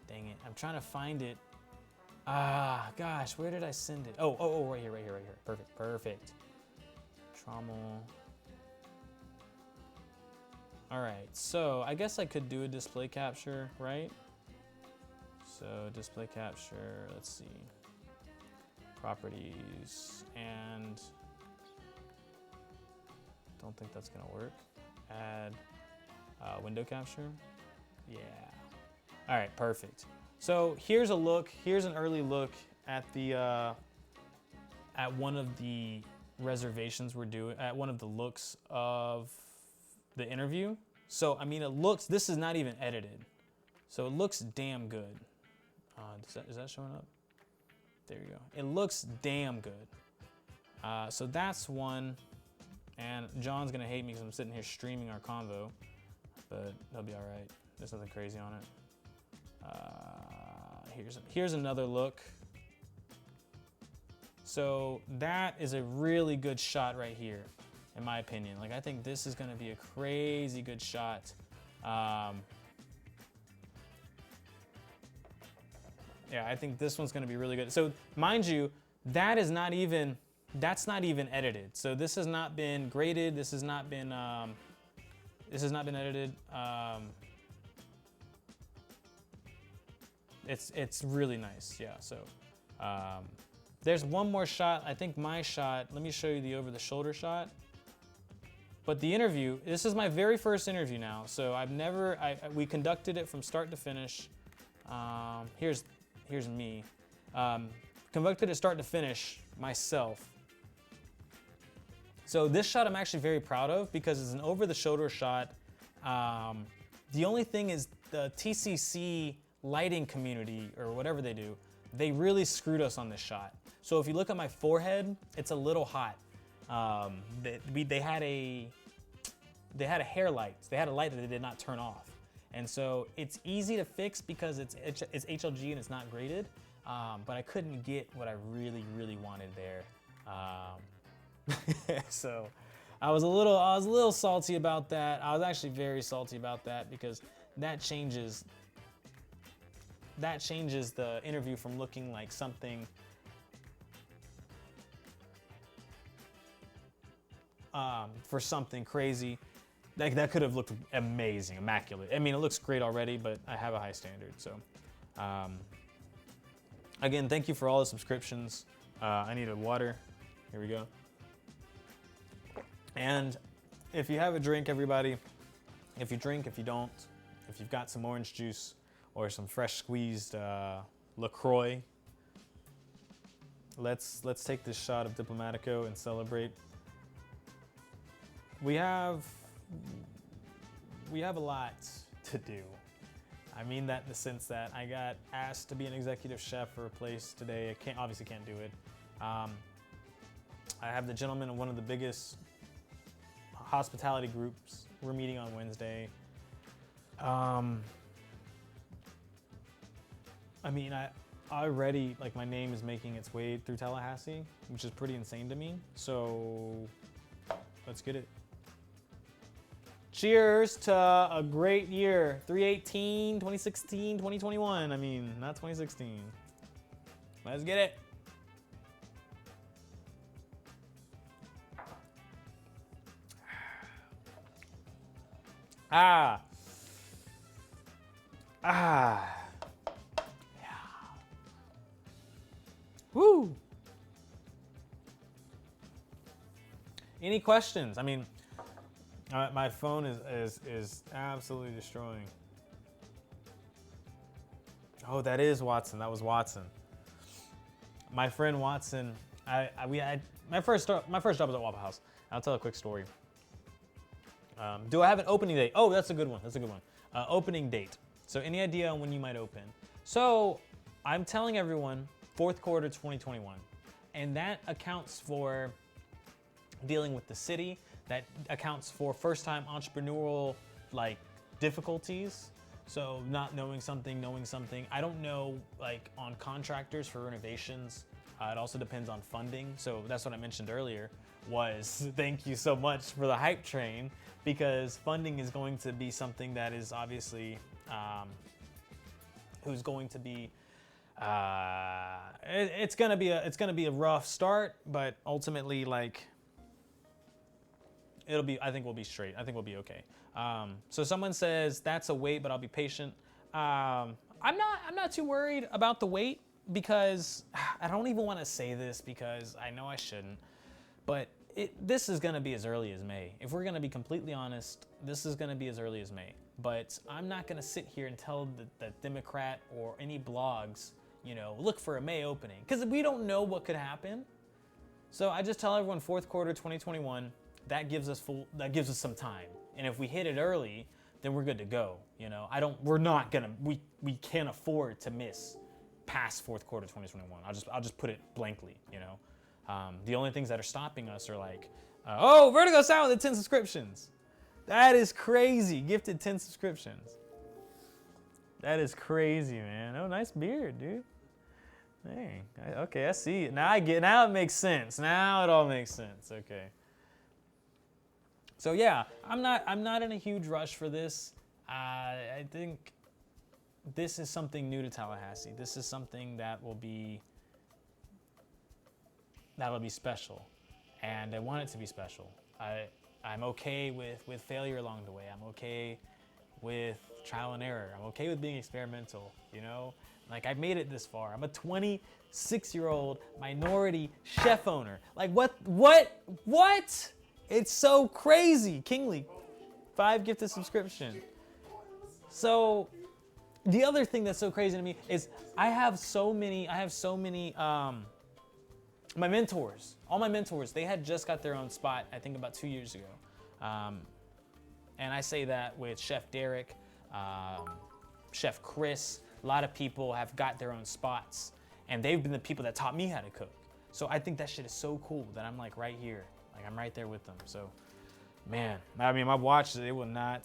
[SPEAKER 1] Dang it. I'm trying to find it. Gosh, where did I send it? Oh, right here. Perfect. Trauma. All right, so I guess I could do a display capture, right? So display capture, let's see. Properties, and don't think that's gonna work. Add window capture. Yeah. All right, perfect. So here's a look. Here's an early look at the at one of the reservations we're doing. At one of the looks of the interview. So I mean, this is not even edited, so it looks damn good. Is that showing up? There you go. It looks damn good. So that's one. And John's gonna hate me because I'm sitting here streaming our convo, but he'll be all right. There's nothing crazy on it. Here's another look. So that is a really good shot right here, in my opinion. Like, I think this is gonna be a crazy good shot. Yeah, I think this one's gonna be really good. So mind you, that's not even edited. So this has not been graded. This has not been edited. It's really nice. Yeah. So there's one more shot. I think my shot. Let me show you the over-the-shoulder shot. But the interview. This is my very first interview now. So we conducted it from start to finish. Here's me. Conducted it start to finish myself. So this shot I'm actually very proud of because it's an over-the-shoulder shot. The only thing is the TCC lighting community, or whatever they do, they really screwed us on this shot. So if you look at my forehead, it's a little hot. They had a hair light. They had a light that they did not turn off. And so it's easy to fix because it's HLG and it's not graded. But I couldn't get what I really, really wanted there. So I was a little salty about that. I was actually very salty about that because that changes the interview from looking like something for something crazy. That could have looked amazing, immaculate. I mean, it looks great already, but I have a high standard. So again, thank you for all the subscriptions. I need a water. Here we go. And if you have a drink, everybody, if you drink, if you don't, if you've got some orange juice or some fresh squeezed LaCroix, let's take this shot of Diplomatico and celebrate. We have a lot to do. I mean that in the sense that I got asked to be an executive chef for a place today. I obviously can't do it. I have the gentleman of one of the biggest hospitality groups. We're meeting on Wednesday. I mean, I already, like, my name is making its way through Tallahassee, which is pretty insane to me. So let's get it. Cheers to a great year. 3/18, 2016, 2021. I mean, not 2016. Let's get it. Ah. Ah. Yeah. Woo. Any questions? I mean, my phone is absolutely destroying. Oh, that is Watson. That was Watson. My friend Watson. My first job was at Waffle House. I'll tell a quick story. Do I have an opening date? Oh, that's a good one. That's a good one. Opening date. So any idea on when you might open? So I'm telling everyone fourth quarter 2021, and that accounts for dealing with the city. That accounts for first-time entrepreneurial like difficulties. So not knowing something, knowing something. I don't know like on contractors for renovations. It also depends on funding. So that's what I mentioned earlier was thank you so much for the hype train, because funding is going to be something that is obviously who's going to be it's gonna be a rough start, but ultimately like I think we'll be straight. I think we'll be okay. So someone says that's a wait, but I'll be patient. I'm not too worried about the wait, because I don't even want to say this because I know I shouldn't, but this is gonna be as early as May. If we're gonna be completely honest, this is gonna be as early as May. But I'm not gonna sit here and tell the Democrat or any blogs, look for a May opening, because we don't know what could happen. So I just tell everyone fourth quarter 2021. That gives us some time. And if we hit it early, then we're good to go. We can't afford to miss past fourth quarter 2021. I'll just put it blankly, The only things that are stopping us are like, Vertigo Sound with 10 subscriptions. That is crazy. Gifted 10 subscriptions. That is crazy, man. Oh, nice beard, dude. Dang. Okay, I see it. Now it makes sense. Now it all makes sense. Okay. So yeah, I'm not in a huge rush for this. I think this is something new to Tallahassee. This is something that'll be special, and I want it to be special. I'm okay with failure along the way. I'm okay with trial and error. I'm okay with being experimental. Like I've made it this far. I'm a 26-year-old minority chef owner. Like what? It's so crazy. Kingly, 5 gifted subscription. So the other thing that's so crazy to me is I have so many my mentors, all my mentors, they had just got their own spot, I think about 2 years ago. And I say that with Chef Derek, Chef Chris, a lot of people have got their own spots, and they've been the people that taught me how to cook. So I think that shit is so cool that I'm like right here. Like I'm right there with them. So, man, I mean, my watch, it will not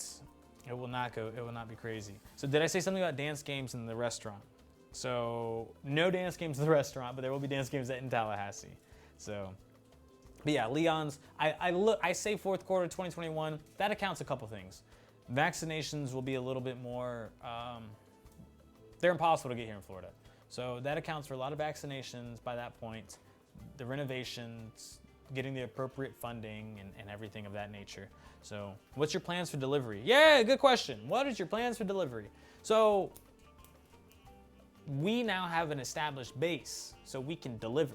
[SPEAKER 1] be crazy. So did I say something about dance games in the restaurant? So no dance games in the restaurant, but there will be dance games in Tallahassee. So, but yeah, Leon's, I say fourth quarter 2021, that accounts a couple things. Vaccinations will be a little bit more, they're impossible to get here in Florida. So that accounts for a lot of vaccinations by that point, the renovations, getting the appropriate funding and everything of that nature. So what's your plans for delivery? Yeah, good question. What is your plans for delivery? So we now have an established base, so we can deliver.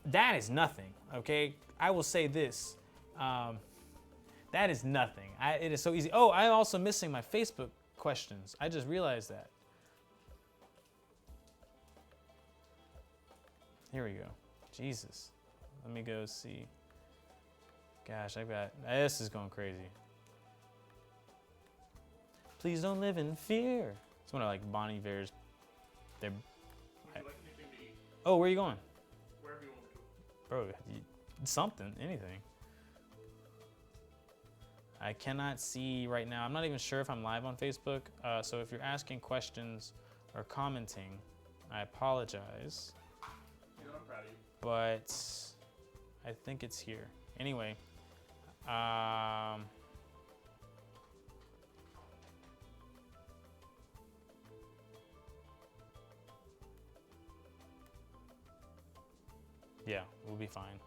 [SPEAKER 1] That is nothing, okay? I will say this, that is nothing. It is so easy. Oh, I'm also missing my Facebook questions. I just realized that. Here we go. Jesus. Let me go see. Gosh, this is going crazy. Please don't live in fear. It's one of like Bon Iver's. Oh, where are you going?
[SPEAKER 2] Wherever you want to go.
[SPEAKER 1] Bro, something, anything. I cannot see right now. I'm not even sure if I'm live on Facebook. So if you're asking questions or commenting, I apologize.
[SPEAKER 2] You know, I'm proud of you.
[SPEAKER 1] But I think it's here. Anyway, yeah, we'll be fine.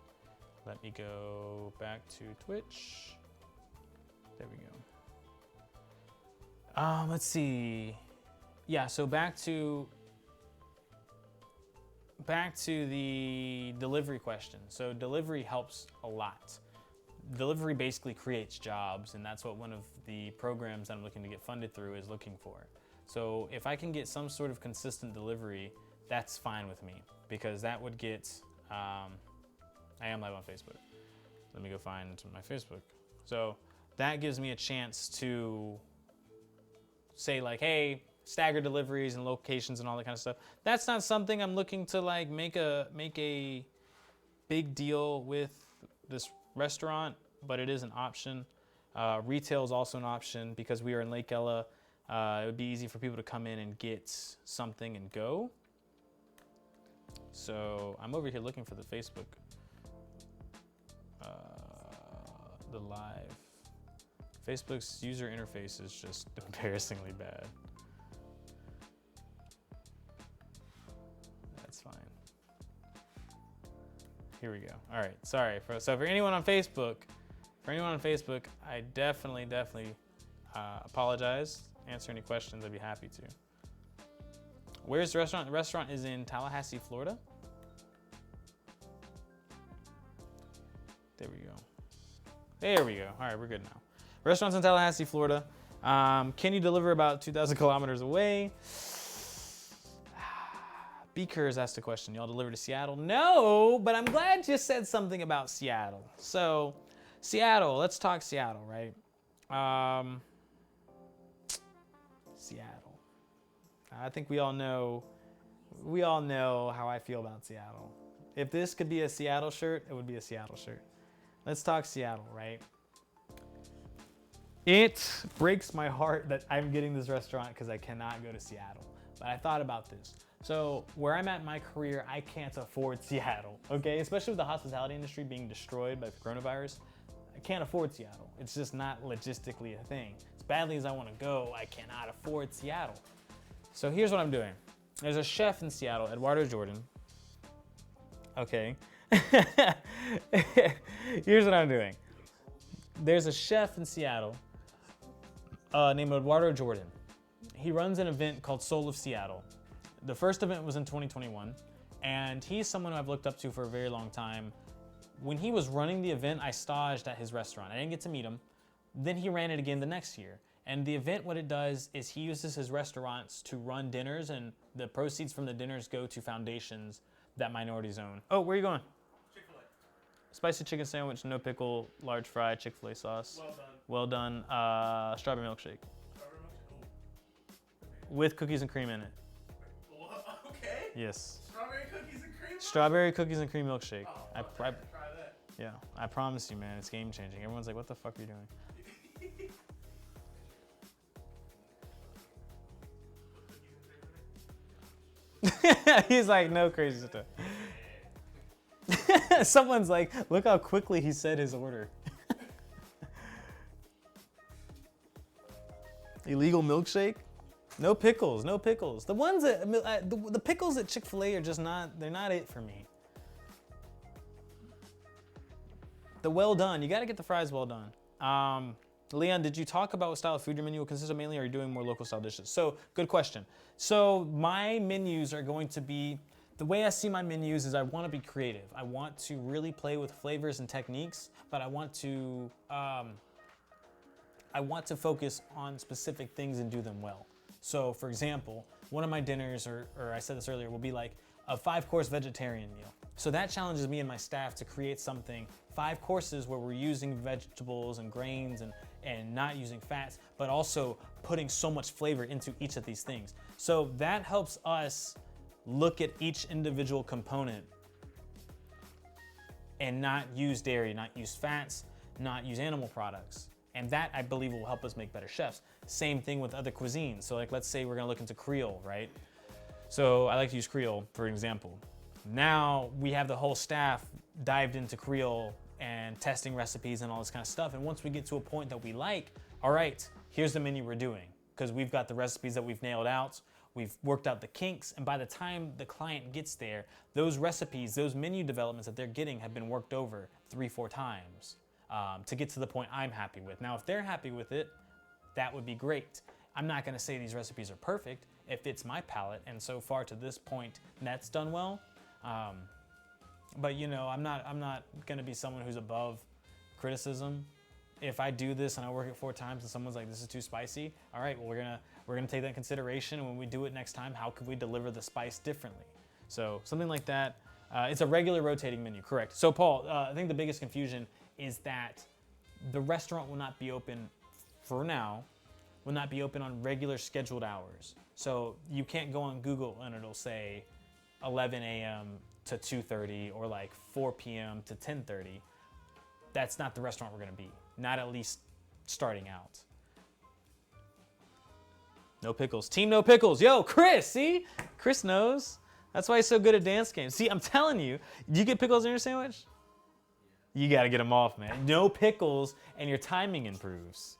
[SPEAKER 1] Let me go back to Twitch. There we go. Let's see. Yeah, so back to the delivery question. So delivery helps a lot. Delivery basically creates jobs, and that's what one of the programs that I'm looking to get funded through is looking for. So if I can get some sort of consistent delivery, that's fine with me, because that would get, I am live on Facebook. Let me go find my Facebook. So that gives me a chance to say like, hey, staggered deliveries and locations and all that kind of stuff. That's not something I'm looking to like make a big deal with this restaurant, but it is an option. Retail is also an option because we are in Lake Ella. It would be easy for people to come in and get something and go. So I'm over here looking for the Facebook, the live. Facebook's user interface is just embarrassingly bad. That's fine. Here we go. All right, sorry. So for anyone on Facebook, I definitely apologize. Answer any questions, I'd be happy to. Where's the restaurant? The restaurant is in Tallahassee, Florida. There we go. There we go. All right, we're good now. Restaurant's in Tallahassee, Florida. Can you deliver about 2,000 kilometers away? Beakers asked a question. Y'all deliver to Seattle? No, but I'm glad you said something about Seattle. So, Seattle, let's talk Seattle, right? Seattle. I think we all know how I feel about Seattle. If this could be a Seattle shirt, it would be a Seattle shirt. Let's talk Seattle, right? It breaks my heart that I'm getting this restaurant because I cannot go to Seattle. But I thought about this. So where I'm at in my career, I can't afford Seattle, okay? Especially with the hospitality industry being destroyed by the coronavirus, I can't afford Seattle. It's just not logistically a thing. As badly as I want to go, I cannot afford Seattle. So here's what I'm doing. There's a chef in Seattle, Eduardo Jordan. Okay. Here's what I'm doing. There's a chef in Seattle named Eduardo Jordan. He runs an event called Soul of Seattle. The first event was in 2021, and he's someone who I've looked up to for a very long time. When he was running the event, I staged at his restaurant. I didn't get to meet him. Then he ran it again the next year. And the event, what it does is he uses his restaurants to run dinners, and the proceeds from the dinners go to foundations that minorities own. Oh, where are you going?
[SPEAKER 2] Chick-fil-A.
[SPEAKER 1] Spicy chicken sandwich, no pickle, large fry, Chick-fil-A sauce.
[SPEAKER 2] Well done.
[SPEAKER 1] Well done. Strawberry milkshake.
[SPEAKER 2] Strawberry milkshake?
[SPEAKER 1] With cookies and cream in it.
[SPEAKER 2] Okay.
[SPEAKER 1] Yes.
[SPEAKER 2] Strawberry cookies and cream?
[SPEAKER 1] Strawberry cookies and cream milkshake.
[SPEAKER 2] Oh,
[SPEAKER 1] I
[SPEAKER 2] try that.
[SPEAKER 1] Yeah, I promise you, man, it's game changing. Everyone's like, what the fuck are you doing? He's like, no crazy stuff. Someone's like, look how quickly he said his order. Illegal milkshake? No pickles, no pickles. The ones that, the pickles at Chick-fil-A are just not, they're not it for me. The well done, you gotta get the fries well done. Leon, did you talk about what style of food your menu will consist of mainly, or are you doing more local style dishes? So, good question. So, my menus are going to be, the way I see my menus is I want to be creative. I want to really play with flavors and techniques, but I want to focus on specific things and do them well. So, for example, one of my dinners, or I said this earlier, will be like a 5-course vegetarian meal. So that challenges me and my staff to create something, 5 courses where we're using vegetables and grains and not using fats, but also putting so much flavor into each of these things. So that helps us look at each individual component and not use dairy, not use fats, not use animal products. And that, I believe, will help us make better chefs. Same thing with other cuisines. So like, let's say we're gonna look into Creole, right? So I like to use Creole for an example. Now we have the whole staff dived into Creole and testing recipes and all this kind of stuff. And once we get to a point that we like, all right, here's the menu we're doing. Because we've got the recipes that we've nailed out, we've worked out the kinks, and by the time the client gets there, those recipes, those menu developments that they're getting have been worked over 3-4 times to get to the point I'm happy with. Now, if they're happy with it, that would be great. I'm not gonna say these recipes are perfect. It fits my palate, and so far to this point, that's done well. But you know, I'm not gonna be someone who's above criticism. If I do this and I work it 4 times and someone's like, this is too spicy, all right, well, we're gonna take that in consideration, and when we do it next time, how could we deliver the spice differently? So something like that. It's a regular rotating menu, correct. So Paul, I think the biggest confusion is that the restaurant will not be open, for now, will not be open on regular scheduled hours. So you can't go on Google and it'll say 11 a.m. to 2:30 or like 4 p.m. to 10:30. That's not the restaurant we're gonna be. Not at least starting out. No pickles. Team no pickles. Yo, Chris, see? Chris knows. That's why he's so good at dance games. See, I'm telling you, do you get pickles in your sandwich? You gotta get them off, man. No pickles and your timing improves.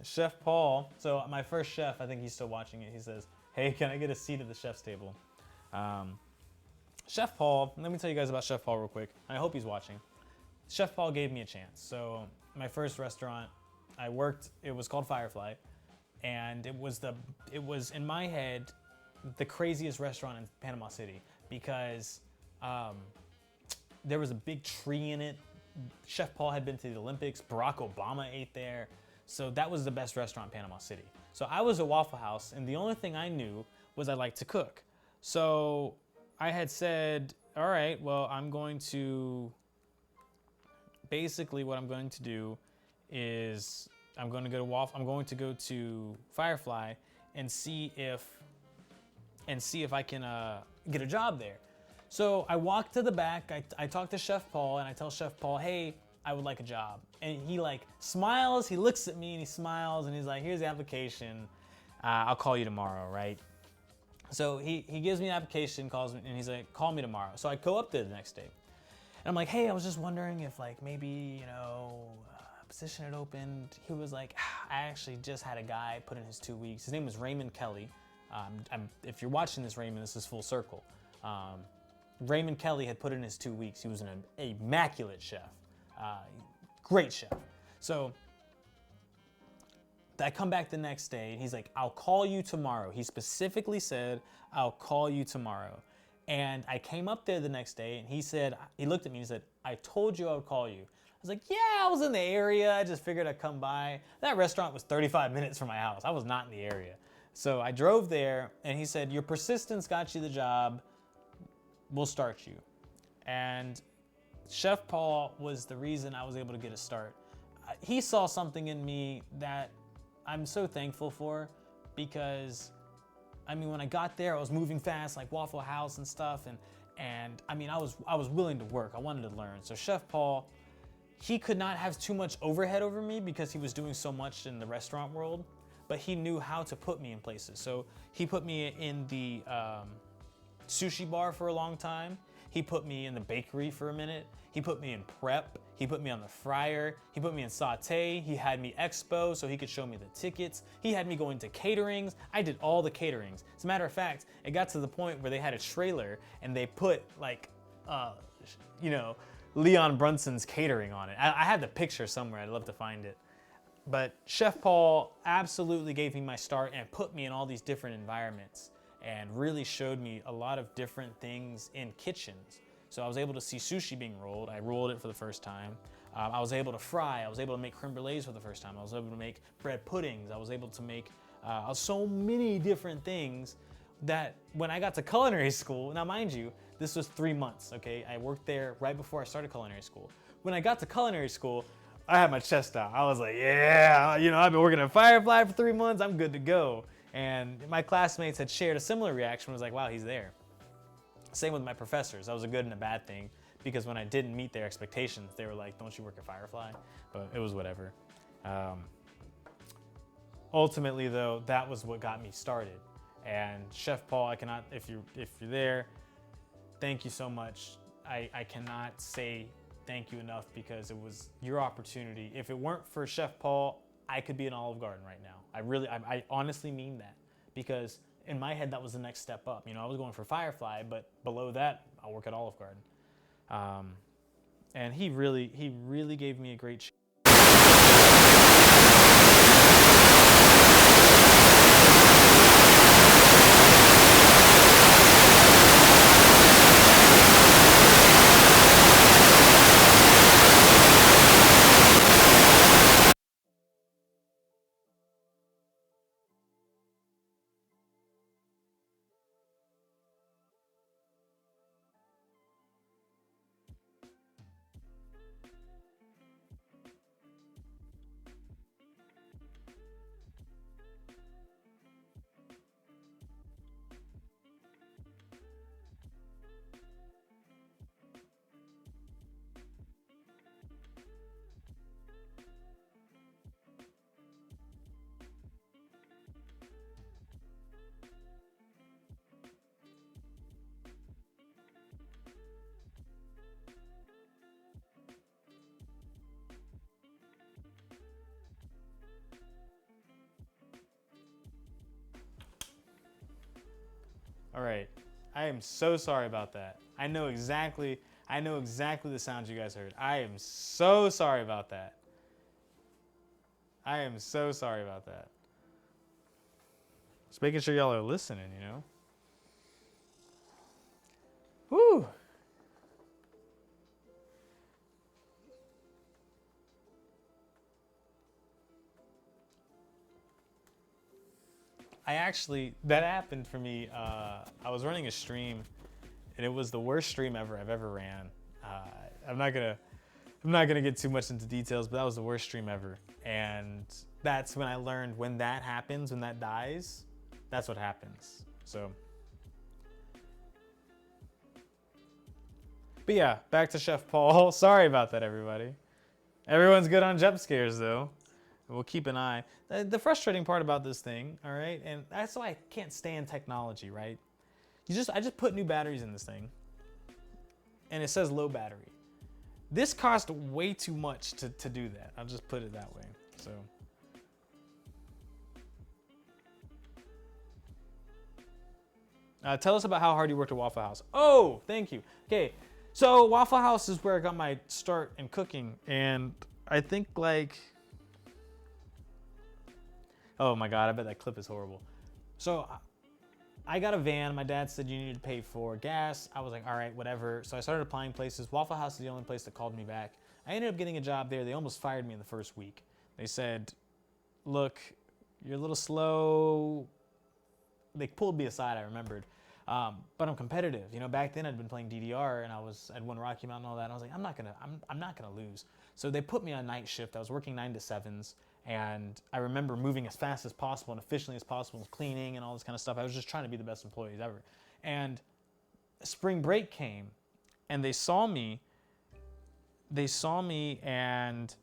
[SPEAKER 1] Chef Paul, so my first chef, I think he's still watching it. He says, hey, can I get a seat at the chef's table? Chef Paul, let me tell you guys about Chef Paul real quick. I hope he's watching. Chef Paul gave me a chance. So my first restaurant I worked, it was called Firefly. And it was in my head, the craziest restaurant in Panama City because there was a big tree in it. Chef Paul had been to the Olympics. Barack Obama ate there. So that was the best restaurant in Panama City. So I was a Waffle House, and the only thing I knew was I liked to cook. So I had said, all right, well, basically what I'm going to do is I'm going to go to Firefly and see if I can get a job there. So I walk to the back, I talk to Chef Paul, and I tell Chef Paul, hey, I would like a job. And he like smiles, he looks at me and he smiles and he's like, here's the application. I'll call you tomorrow, right? So he gives me an application, calls me, and he's like, call me tomorrow. So I go up there the next day. And I'm like, hey, I was just wondering if like maybe, you know, a position had opened. He was like, I actually just had a guy put in his 2 weeks. His name was Raymond Kelly. If you're watching this, Raymond, this is full circle. Raymond Kelly had put in his 2 weeks. He was an immaculate chef. Great chef. So I come back the next day and he's like, I'll call you tomorrow. He specifically said, I'll call you tomorrow. And I came up there the next day and he looked at me and he said, I told you I would call you. I was like, yeah, I was in the area. I just figured I'd come by. That restaurant was 35 minutes from my house. I was not in the area. So I drove there and he said, your persistence got you the job. We'll start you. And Chef Paul was the reason I was able to get a start. He saw something in me that I'm so thankful for because, I mean, when I got there, I was moving fast like Waffle House and stuff, and I mean, I was willing to work. I wanted to learn. So Chef Paul, he could not have too much overhead over me because he was doing so much in the restaurant world, but he knew how to put me in places. So he put me in the sushi bar for a long time. He put me in the bakery for a minute. He put me in prep. He put me on the fryer. He put me in saute. He had me expo so he could show me the tickets. He had me going to caterings. I did all the caterings. As a matter of fact, it got to the point where they had a trailer and they put like, Leon Brunson's catering on it. I had the picture somewhere. I'd love to find it. But Chef Paul absolutely gave me my start and put me in all these different environments and really showed me a lot of different things in kitchens. So I was able to see sushi being rolled. I rolled it for the first time. I was able to fry. I was able to make creme brulees for the first time. I was able to make bread puddings. I was able to make so many different things that when I got to culinary school, now mind you, this was 3 months, okay? I worked there right before I started culinary school. When I got to culinary school, I had my chest out. I was like, yeah, I've been working at Firefly for 3 months. I'm good to go. And my classmates had shared a similar reaction. Was like, wow, he's there. Same with my professors. That was a good and a bad thing because when I didn't meet their expectations, they were like, don't you work at Firefly? But it was whatever. Ultimately though, that was what got me started. And Chef Paul, I cannot, if you're there, thank you so much. I cannot say thank you enough because it was your opportunity. If it weren't for Chef Paul, I could be in Olive Garden right now. I honestly mean that, because in my head, that was the next step up. You know, I was going for Firefly, but below that, I'll work at Olive Garden. And he really gave me a great chance. All right, I am so sorry about that. I know exactly the sounds you guys heard. I am so sorry about that. I am so sorry about that. Just making sure y'all are listening, you know? Woo! That happened for me. I was running a stream, and it was the worst stream ever I've ever ran. I'm not gonna get too much into details, but that was the worst stream ever. And that's when I learned when that happens, when that dies, that's what happens. So, but yeah, back to Chef Paul. Sorry about that, everybody. Everyone's good on jump scares though. We'll keep an eye. The frustrating part about this thing, all right, and that's why I can't stand technology, right? I just put new batteries in this thing, and it says low battery. This cost way too much to do that. I'll just put it that way. So. Tell us about how hard you worked at Waffle House. Oh, thank you. Okay, so Waffle House is where I got my start in cooking, and I think like, oh my God, I bet that clip is horrible. So I got a van. My dad said you needed to pay for gas. I was like, all right, whatever. So I started applying places. Waffle House is the only place that called me back. I ended up getting a job there. They almost fired me in the first week. They said, look, you're a little slow. They pulled me aside, I remembered. But I'm competitive. You know, back then I'd been playing DDR and I'd won Rocky Mountain and all that. And I was like, I'm not gonna lose. So they put me on night shift. I was working 9 to 7s. And I remember moving as fast as possible and efficiently as possible, cleaning and all this kind of stuff. I was just trying to be the best employees ever. And spring break came and they saw me and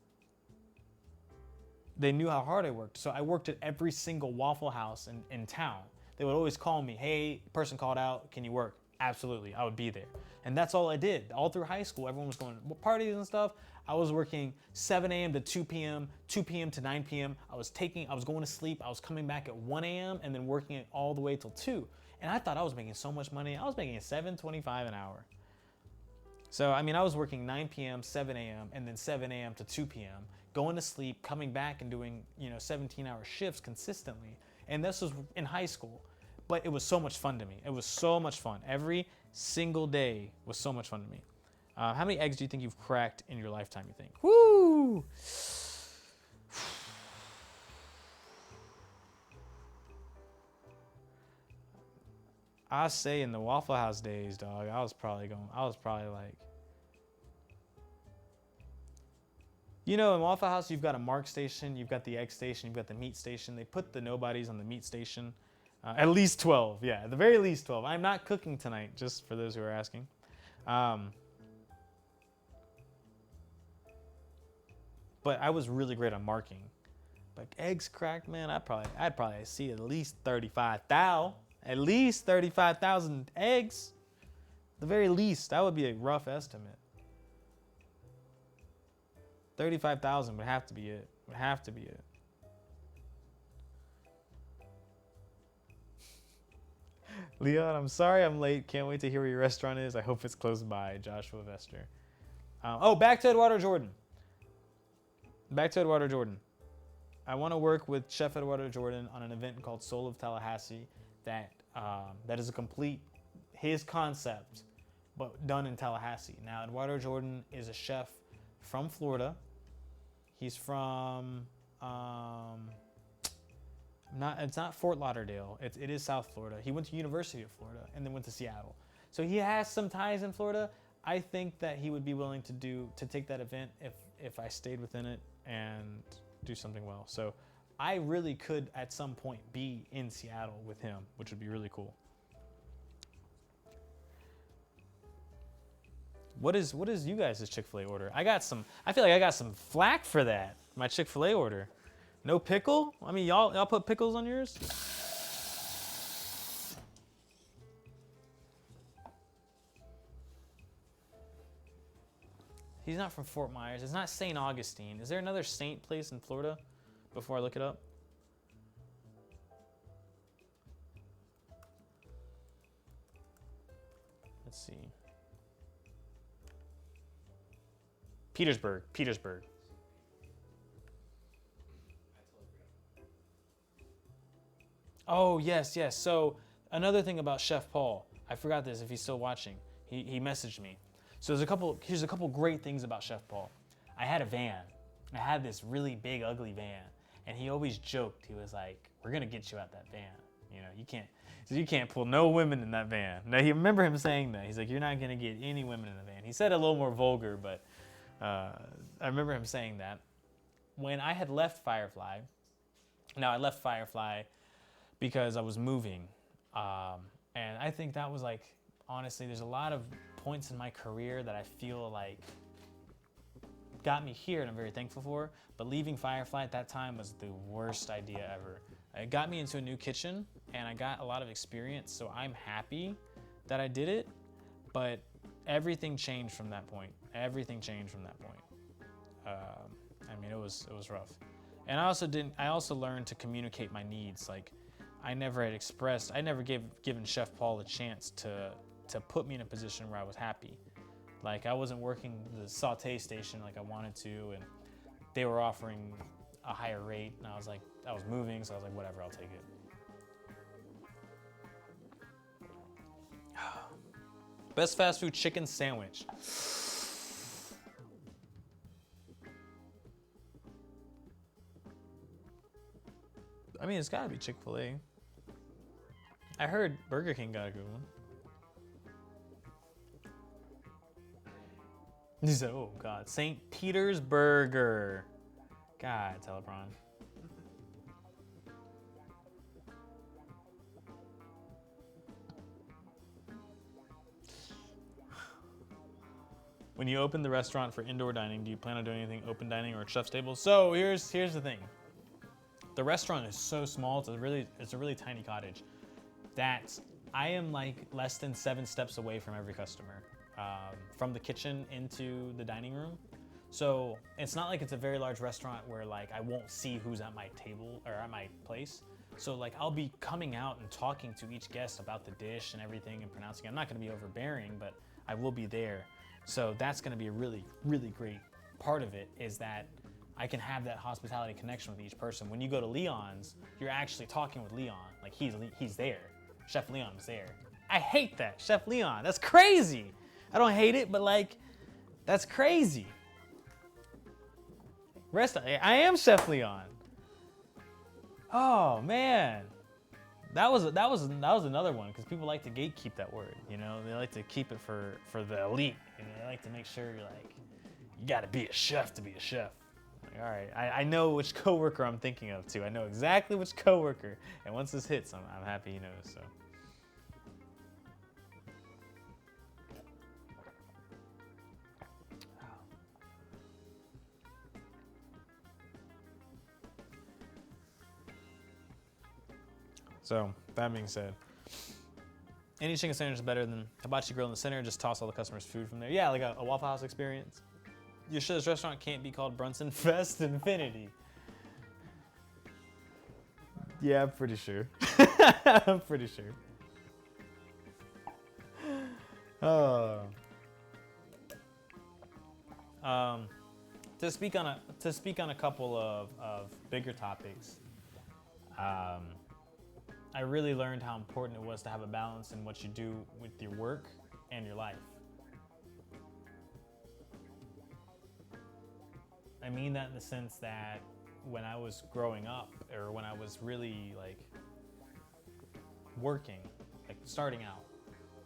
[SPEAKER 1] they knew how hard I worked. So I worked at every single Waffle House in town. They would always call me, hey, person called out, can you work? Absolutely, I would be there. And that's all I did. All through high school, everyone was going to parties and stuff. I was working 7 a.m. to 2 p.m., 2 p.m. to 9 p.m. I was going to sleep. I was coming back at 1 a.m. and then working it all the way till 2. And I thought I was making so much money. I was making $7.25 an hour. So, I mean, I was working 9 p.m., 7 a.m., and then 7 a.m. to 2 p.m., going to sleep, coming back and doing, 17-hour shifts consistently. And this was in high school. But it was so much fun to me. It was so much fun. Every single day was so much fun to me. How many eggs do you think you've cracked in your lifetime, you think? Woo! I say in the Waffle House days, dog, I was probably like, in Waffle House, you've got a mark station, you've got the egg station, you've got the meat station. They put the nobodies on the meat station. At least 12, yeah, at the very least 12. I'm not cooking tonight, just for those who are asking. but I was really great on marking. Like eggs cracked, man, I'd probably see at least 35,000 eggs. The very least, that would be a rough estimate. 35,000 would have to be it. Would have to be it. Leon, I'm sorry I'm late. Can't wait to hear where your restaurant is. I hope it's close by. Joshua Vester. Back to Eduardo Jordan. I want to work with Chef Eduardo Jordan on an event called Soul of Tallahassee that is a complete his concept, but done in Tallahassee. Now, Eduardo Jordan is a chef from Florida. He's from it's not Fort Lauderdale. It is South Florida. He went to University of Florida and then went to Seattle. So he has some ties in Florida. I think that he would be willing to take that event if I stayed within it and do something well. So I really could at some point be in Seattle with him, which would be really cool. What is you guys' Chick-fil-A order? I feel like I got some flack for that. My Chick-fil-A order. No pickle? I mean, y'all put pickles on yours? He's not from Fort Myers. It's not St. Augustine. Is there another Saint place in Florida before I look it up? Let's see. Petersburg. Oh, yes. So another thing about Chef Paul, I forgot this if he's still watching. He messaged me. So here's a couple great things about Chef Paul. I had a van. I had this really big, ugly van. And he always joked. He was like, we're going to get you out that van. You know, you can't pull no women in that van. Now, you remember him saying that. He's like, you're not going to get any women in the van. He said it a little more vulgar, but I remember him saying that. When I had left Firefly, I left Firefly because I was moving. And I think that was like, honestly, there's a lot of points in my career that I feel like got me here and I'm very thankful for. But leaving Firefly at that time was the worst idea ever. It got me into a new kitchen and I got a lot of experience. So I'm happy that I did it, but everything changed from that point. I mean, it was rough. And I also learned to communicate my needs. Like I never given Chef Paul a chance to put me in a position where I was happy. Like I wasn't working the saute station like I wanted to, and they were offering a higher rate, and I was moving, so I was like, whatever, I'll take it. Best fast food chicken sandwich. I mean, it's gotta be Chick-fil-A. I heard Burger King got a good one. He said, oh God, St. Peter's Burger. God, Telebron. When you open the restaurant for indoor dining, do you plan on doing anything open dining or chef's table? So here's the thing. The restaurant is so small, it's a really tiny cottage, that I am like less than 7 steps away from every customer. From the kitchen into the dining room. So it's not like it's a very large restaurant where like I won't see who's at my table or at my place. So like I'll be coming out and talking to each guest about the dish and everything and pronouncing it. I'm not gonna be overbearing, but I will be there. So that's gonna be a really, really great part of it, is that I can have that hospitality connection with each person. When you go to Leon's, you're actually talking with Leon. Like he's there. Chef Leon is there. I hate that, Chef Leon. That's crazy. I don't hate it, but like, that's crazy. I am Chef Leon. Oh man, that was another one, because people like to gatekeep that word. You know, they like to keep it for the elite. You know, they like to make sure you're like, you got to be a chef to be a chef. Like, all right, I know which coworker I'm thinking of too. I know exactly which coworker, and once this hits, I'm happy he knows. So. So that being said, any chicken sandwich is better than hibachi grill in the center. Just toss all the customers' food from there. Yeah, like a Waffle House experience. You sure this restaurant can't be called Brunson Fest Infinity? Yeah, I'm pretty sure. I'm pretty sure. Oh. To speak on a couple of bigger topics, I really learned how important it was to have a balance in what you do with your work and your life. I mean that in the sense that when I was growing up, or when I was really like working, like starting out,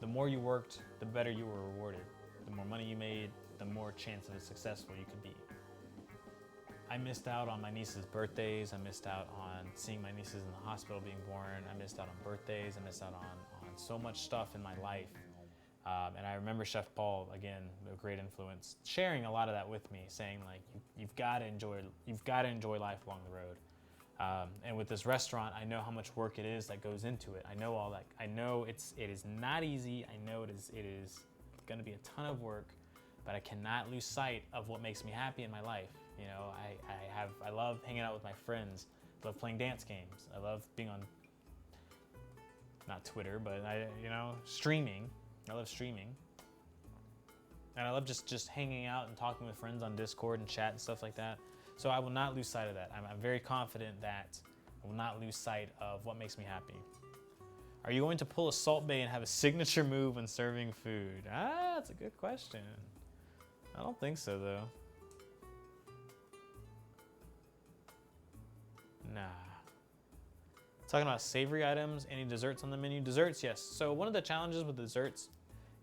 [SPEAKER 1] the more you worked, the better you were rewarded. The more money you made, the more chance of successful you could be. I missed out on my niece's birthdays. I missed out on seeing my nieces in the hospital being born. I missed out on birthdays. I missed out on so much stuff in my life. And I remember Chef Paul, again, a great influence, sharing a lot of that with me, saying like, you've got to enjoy life along the road. And with this restaurant, I know how much work it is that goes into it. I know all that. I know it is not easy. I know it is going to be a ton of work, but I cannot lose sight of what makes me happy in my life. You know, I love hanging out with my friends. I love playing dance games. I love being on, not Twitter, but streaming. I love streaming. And I love just hanging out and talking with friends on Discord and chat and stuff like that. So I will not lose sight of that. I'm very confident that I will not lose sight of what makes me happy. Are you going to pull a Salt Bae and have a signature move when serving food? That's a good question. I don't think so, though. Nah. Talking about savory items, any desserts on the menu? Desserts, yes. So one of the challenges with desserts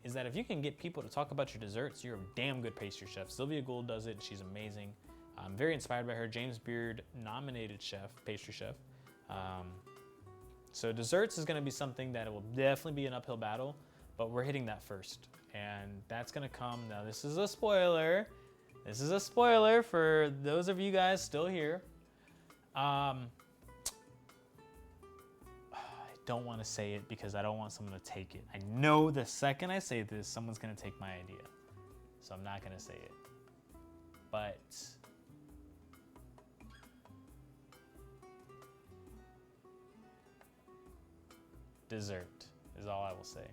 [SPEAKER 1] is that if you can get people to talk about your desserts, you're a damn good pastry chef. Sylvia Gould does it, she's amazing. I'm very inspired by her. James Beard nominated chef, pastry chef. So desserts is gonna be something that it will definitely be an uphill battle, but we're hitting that first. And that's gonna come, now this is a spoiler. This is a spoiler for those of you guys still here. I don't want to say it because I don't want someone to take it. I know the second I say this, someone's going to take my idea. So I'm not going to say it. But dessert is all I will say.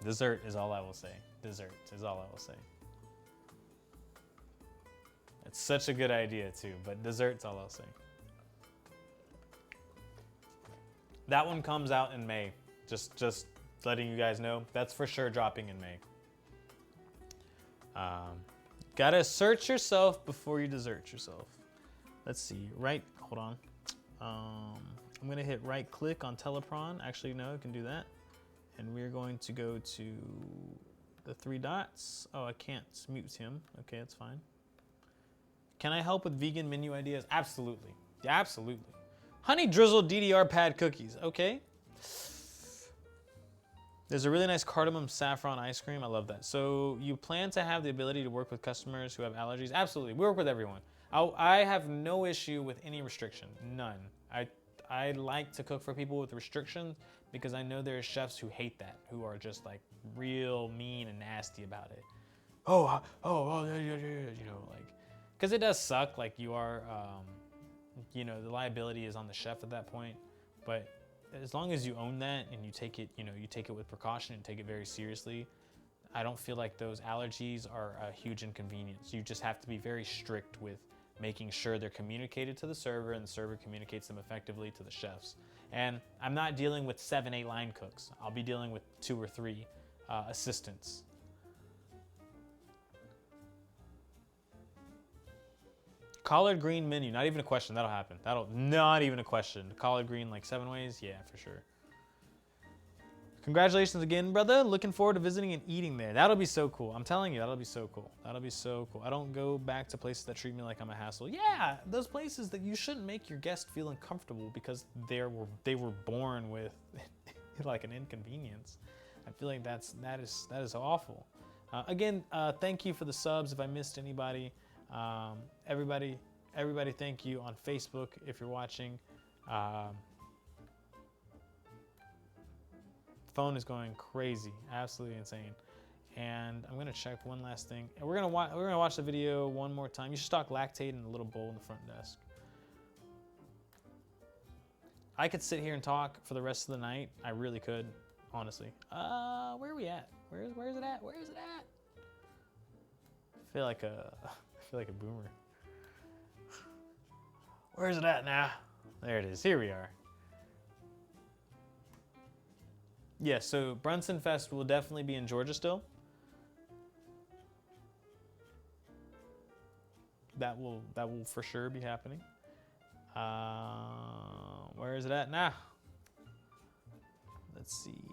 [SPEAKER 1] Dessert is all I will say. Dessert is all I will say. It's such a good idea too, but dessert's all I'll say. That one comes out in May. Just letting you guys know. That's for sure dropping in May. Gotta search yourself before you desert yourself. Let's see, hold on. I'm gonna hit right click on Telepron. Actually, no, I can do that. And we're going to go to the 3 dots. Oh, I can't mute him. Okay, that's fine. Can I help with vegan menu ideas? Absolutely, absolutely. Honey drizzled DDR pad cookies, okay. There's a really nice cardamom saffron ice cream, I love that. So you plan to have the ability to work with customers who have allergies? Absolutely, we work with everyone. I have no issue with any restriction, none. I like to cook for people with restrictions because I know there are chefs who hate that, who are just like real mean and nasty about it. Oh, yeah, you know, like, because it does suck, like you are, you know, the liability is on the chef at that point, but as long as you own that and you take it, you know, you take it with precaution and take it very seriously, I don't feel like those allergies are a huge inconvenience. You just have to be very strict with making sure they're communicated to the server and the server communicates them effectively to the chefs. And I'm not dealing with 7-8 line cooks. I'll be dealing with 2 or 3 assistants. Collard green menu, not even a question, that'll happen. Not even a question. Collard green like 7 ways, yeah, for sure. Congratulations again, brother. Looking forward to visiting and eating there. That'll be so cool. I'm telling you, that'll be so cool. That'll be so cool. I don't go back to places that treat me like I'm a hassle. Yeah, those places that you shouldn't make your guest feel uncomfortable because they were born with like an inconvenience. I feel like that is awful. Again, thank you for the subs. If I missed anybody, everybody, Everybody, thank you on Facebook if you're watching. Phone is going crazy, absolutely insane. And I'm gonna check one last thing. And we're gonna watch the video one more time. You should stock Lactaid in a little bowl in the front desk. I could sit here and talk for the rest of the night. I really could, honestly. Where are we at? Where is it at? Where is it at? I feel like a boomer. Where is it at now? There it is. Here we are. Yeah, so Brunson Fest will definitely be in Georgia still. That will for sure be happening. Where is it at now? Let's see.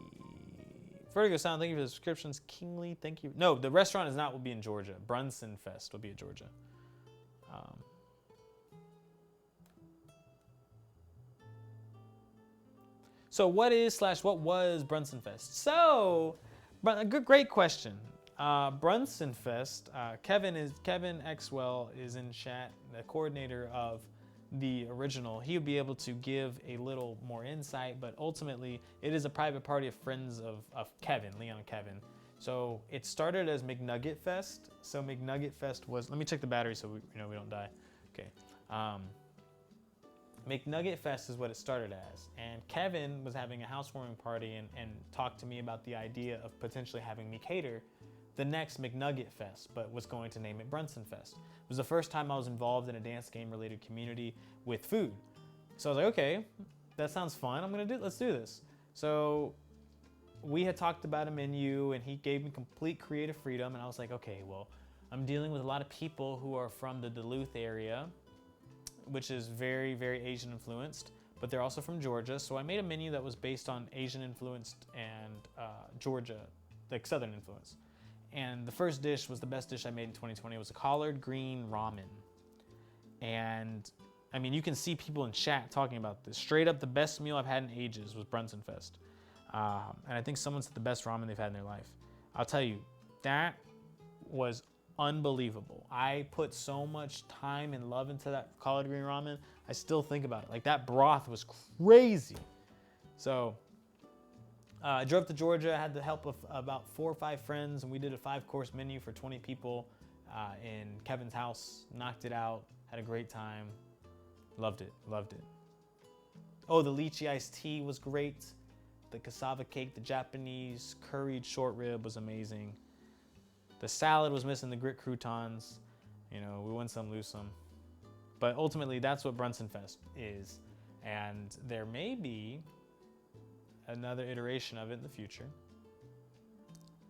[SPEAKER 1] Vertigo Sound, thank you for the subscriptions. Kingly, thank you. No, the restaurant will be in Georgia. Brunson Fest will be in Georgia. So what was Brunson Fest? So, great question. Brunson Fest, Kevin Exwell is in chat, the coordinator of the original. He would be able to give a little more insight, but ultimately it is a private party of friends of Kevin, Leon and Kevin. So it started as McNugget Fest. So McNugget Fest was, let me check the battery so we don't die. Okay. McNugget Fest is what it started as. And Kevin was having a housewarming party and talked to me about the idea of potentially having me cater the next McNugget Fest, but was going to name it Brunson Fest. It was the first time I was involved in a dance game related community with food. So I was like, okay, that sounds fun. Let's do this. So we had talked about a menu and he gave me complete creative freedom. And I was like, okay, well, I'm dealing with a lot of people who are from the Duluth area, which is very, very Asian influenced, but they're also from Georgia. So I made a menu that was based on Asian influenced and Georgia, like Southern influence. And the first dish was the best dish I made in 2020. It was a collard green ramen. And I mean, you can see people in chat talking about this. Straight up, the best meal I've had in ages was Brunson Fest. And I think someone said the best ramen they've had in their life. I'll tell you, that was unbelievable. I put so much time and love into that collard green ramen. I still think about it. Like, that broth was crazy. So I drove to Georgia. I had the help of about 4 or 5 friends, and we did a 5-course menu for 20 people in Kevin's house. Knocked it out. Had a great time. Loved it. Loved it. Oh, the lychee iced tea was great. The cassava cake, the Japanese curried short rib was amazing. The salad was missing the grit croutons. You know, we win some, lose some. But ultimately, that's what Brunson Fest is. And there may be another iteration of it in the future.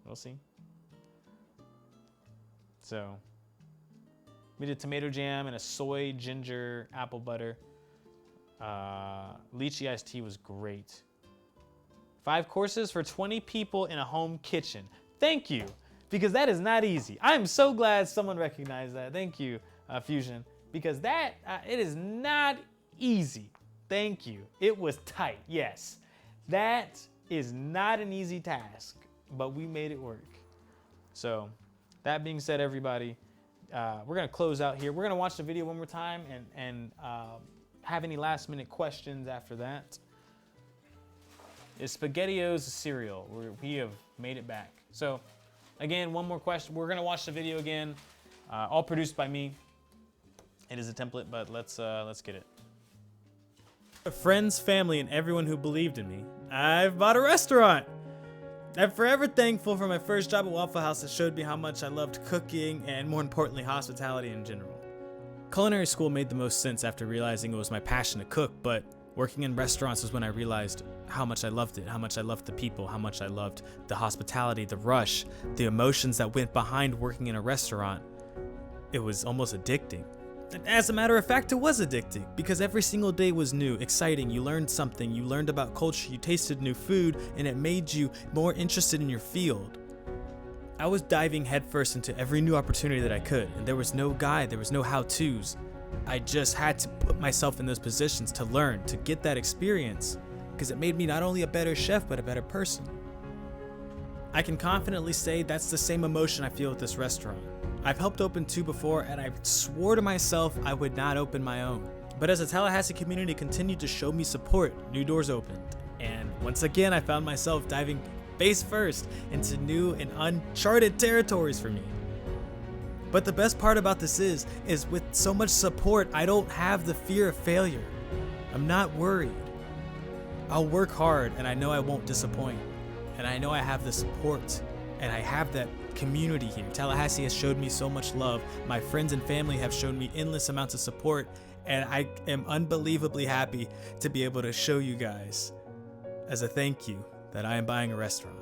[SPEAKER 1] We'll see. So we did tomato jam and a soy ginger apple butter. Lychee iced tea was great. 5 courses for 20 people in a home kitchen. Thank you, because that is not easy. I'm so glad someone recognized that. Thank you, Fusion, because that it is not easy. Thank you. It was tight, yes. That is not an easy task, but we made it work. So that being said, everybody, we're gonna close out here. We're gonna watch the video one more time and have any last minute questions after that. Is SpaghettiOs a cereal? We have made it back. So again, one more question. We're gonna watch the video again, all produced by me. It is a template, but let's get it. Friends, family, and everyone who believed in me, I've bought a restaurant. I'm forever thankful for my first job at Waffle House that showed me how much I loved cooking and, more importantly, hospitality in general. Culinary school made the most sense after realizing it was my passion to cook, but working in restaurants was when I realized how much I loved it, how much I loved the people, how much I loved the hospitality, the rush, the emotions that went behind working in a restaurant. It was almost addicting. And as a matter of fact, it was addicting because every single day was new, exciting. You learned something, you learned about culture, you tasted new food, and it made you more interested in your field. I was diving headfirst into every new opportunity that I could, and there was no guide, there was no how-tos. I just had to put myself in those positions to learn, to get that experience, because it made me not only a better chef, but a better person. I can confidently say that's the same emotion I feel with this restaurant. I've helped open 2 before, and I swore to myself I would not open my own. But as the Tallahassee community continued to show me support, new doors opened. And once again, I found myself diving face first into new and uncharted territories for me. But the best part about this is with so much support, I don't have the fear of failure. I'm not worried. I'll work hard, and I know I won't disappoint. And I know I have the support, and I have that community here. Tallahassee has showed me so much love. My friends and family have shown me endless amounts of support, and I am unbelievably happy to be able to show you guys as a thank you that I am buying a restaurant.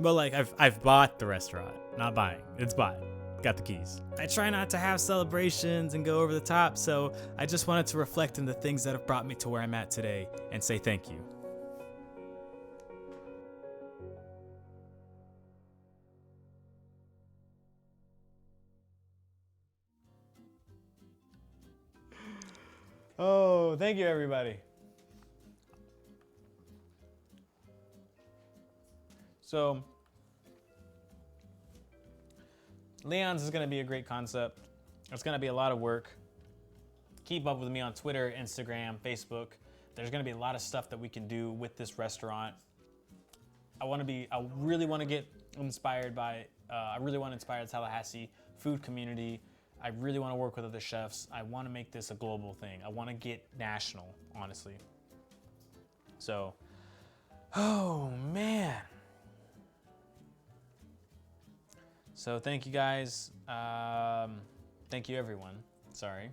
[SPEAKER 1] Well, like I've bought the restaurant, not buying. It's bought. Got the keys. I try not to have celebrations and go over the top, so I just wanted to reflect on the things that have brought me to where I'm at today and say thank you. Oh, thank you, everybody. So, Leon's is going to be a great concept. It's going to be a lot of work. Keep up with me on Twitter, Instagram, Facebook. There's going to be a lot of stuff that we can do with this restaurant. I really want to get inspired by, I really want to inspire the Tallahassee food community. I really want to work with other chefs. I want to make this a global thing. I want to get national, honestly. So, oh man. So thank you guys. Thank you everyone. Sorry.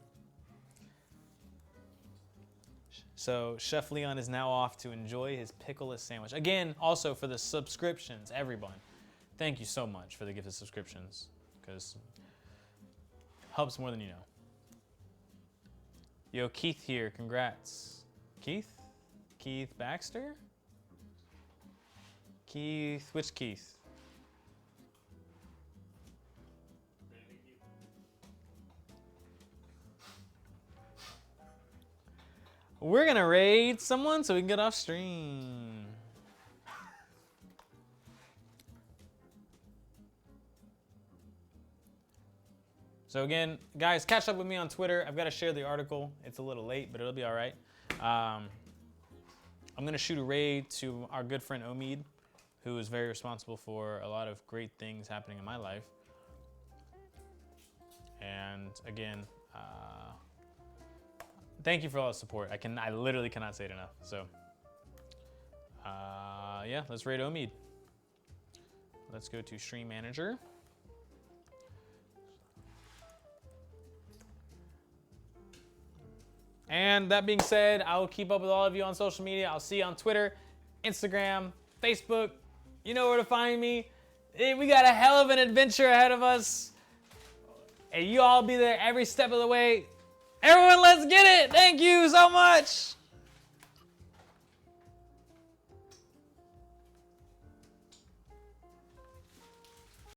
[SPEAKER 1] So Chef Leon is now off to enjoy his pickleless sandwich. Again, also for the subscriptions, everyone. Thank you so much for the gift of subscriptions, because helps more than you know. Yo, Keith here, congrats. Keith? Keith Baxter? Keith, which Keith? We're gonna raid someone so we can get off stream. So again, guys, catch up with me on Twitter. I've got to share the article. It's a little late, but it'll be all right. I'm gonna shoot a raid to our good friend Omid, who is very responsible for a lot of great things happening in my life. And again, thank you for all the support. I literally cannot say it enough. So, yeah, let's raid Omid. Let's go to Stream Manager. And that being said, I will keep up with all of you on social media. I'll see you on Twitter, Instagram, Facebook. You know where to find me. We got a hell of an adventure ahead of us. And you all be there every step of the way. Everyone, let's get it. Thank you so much.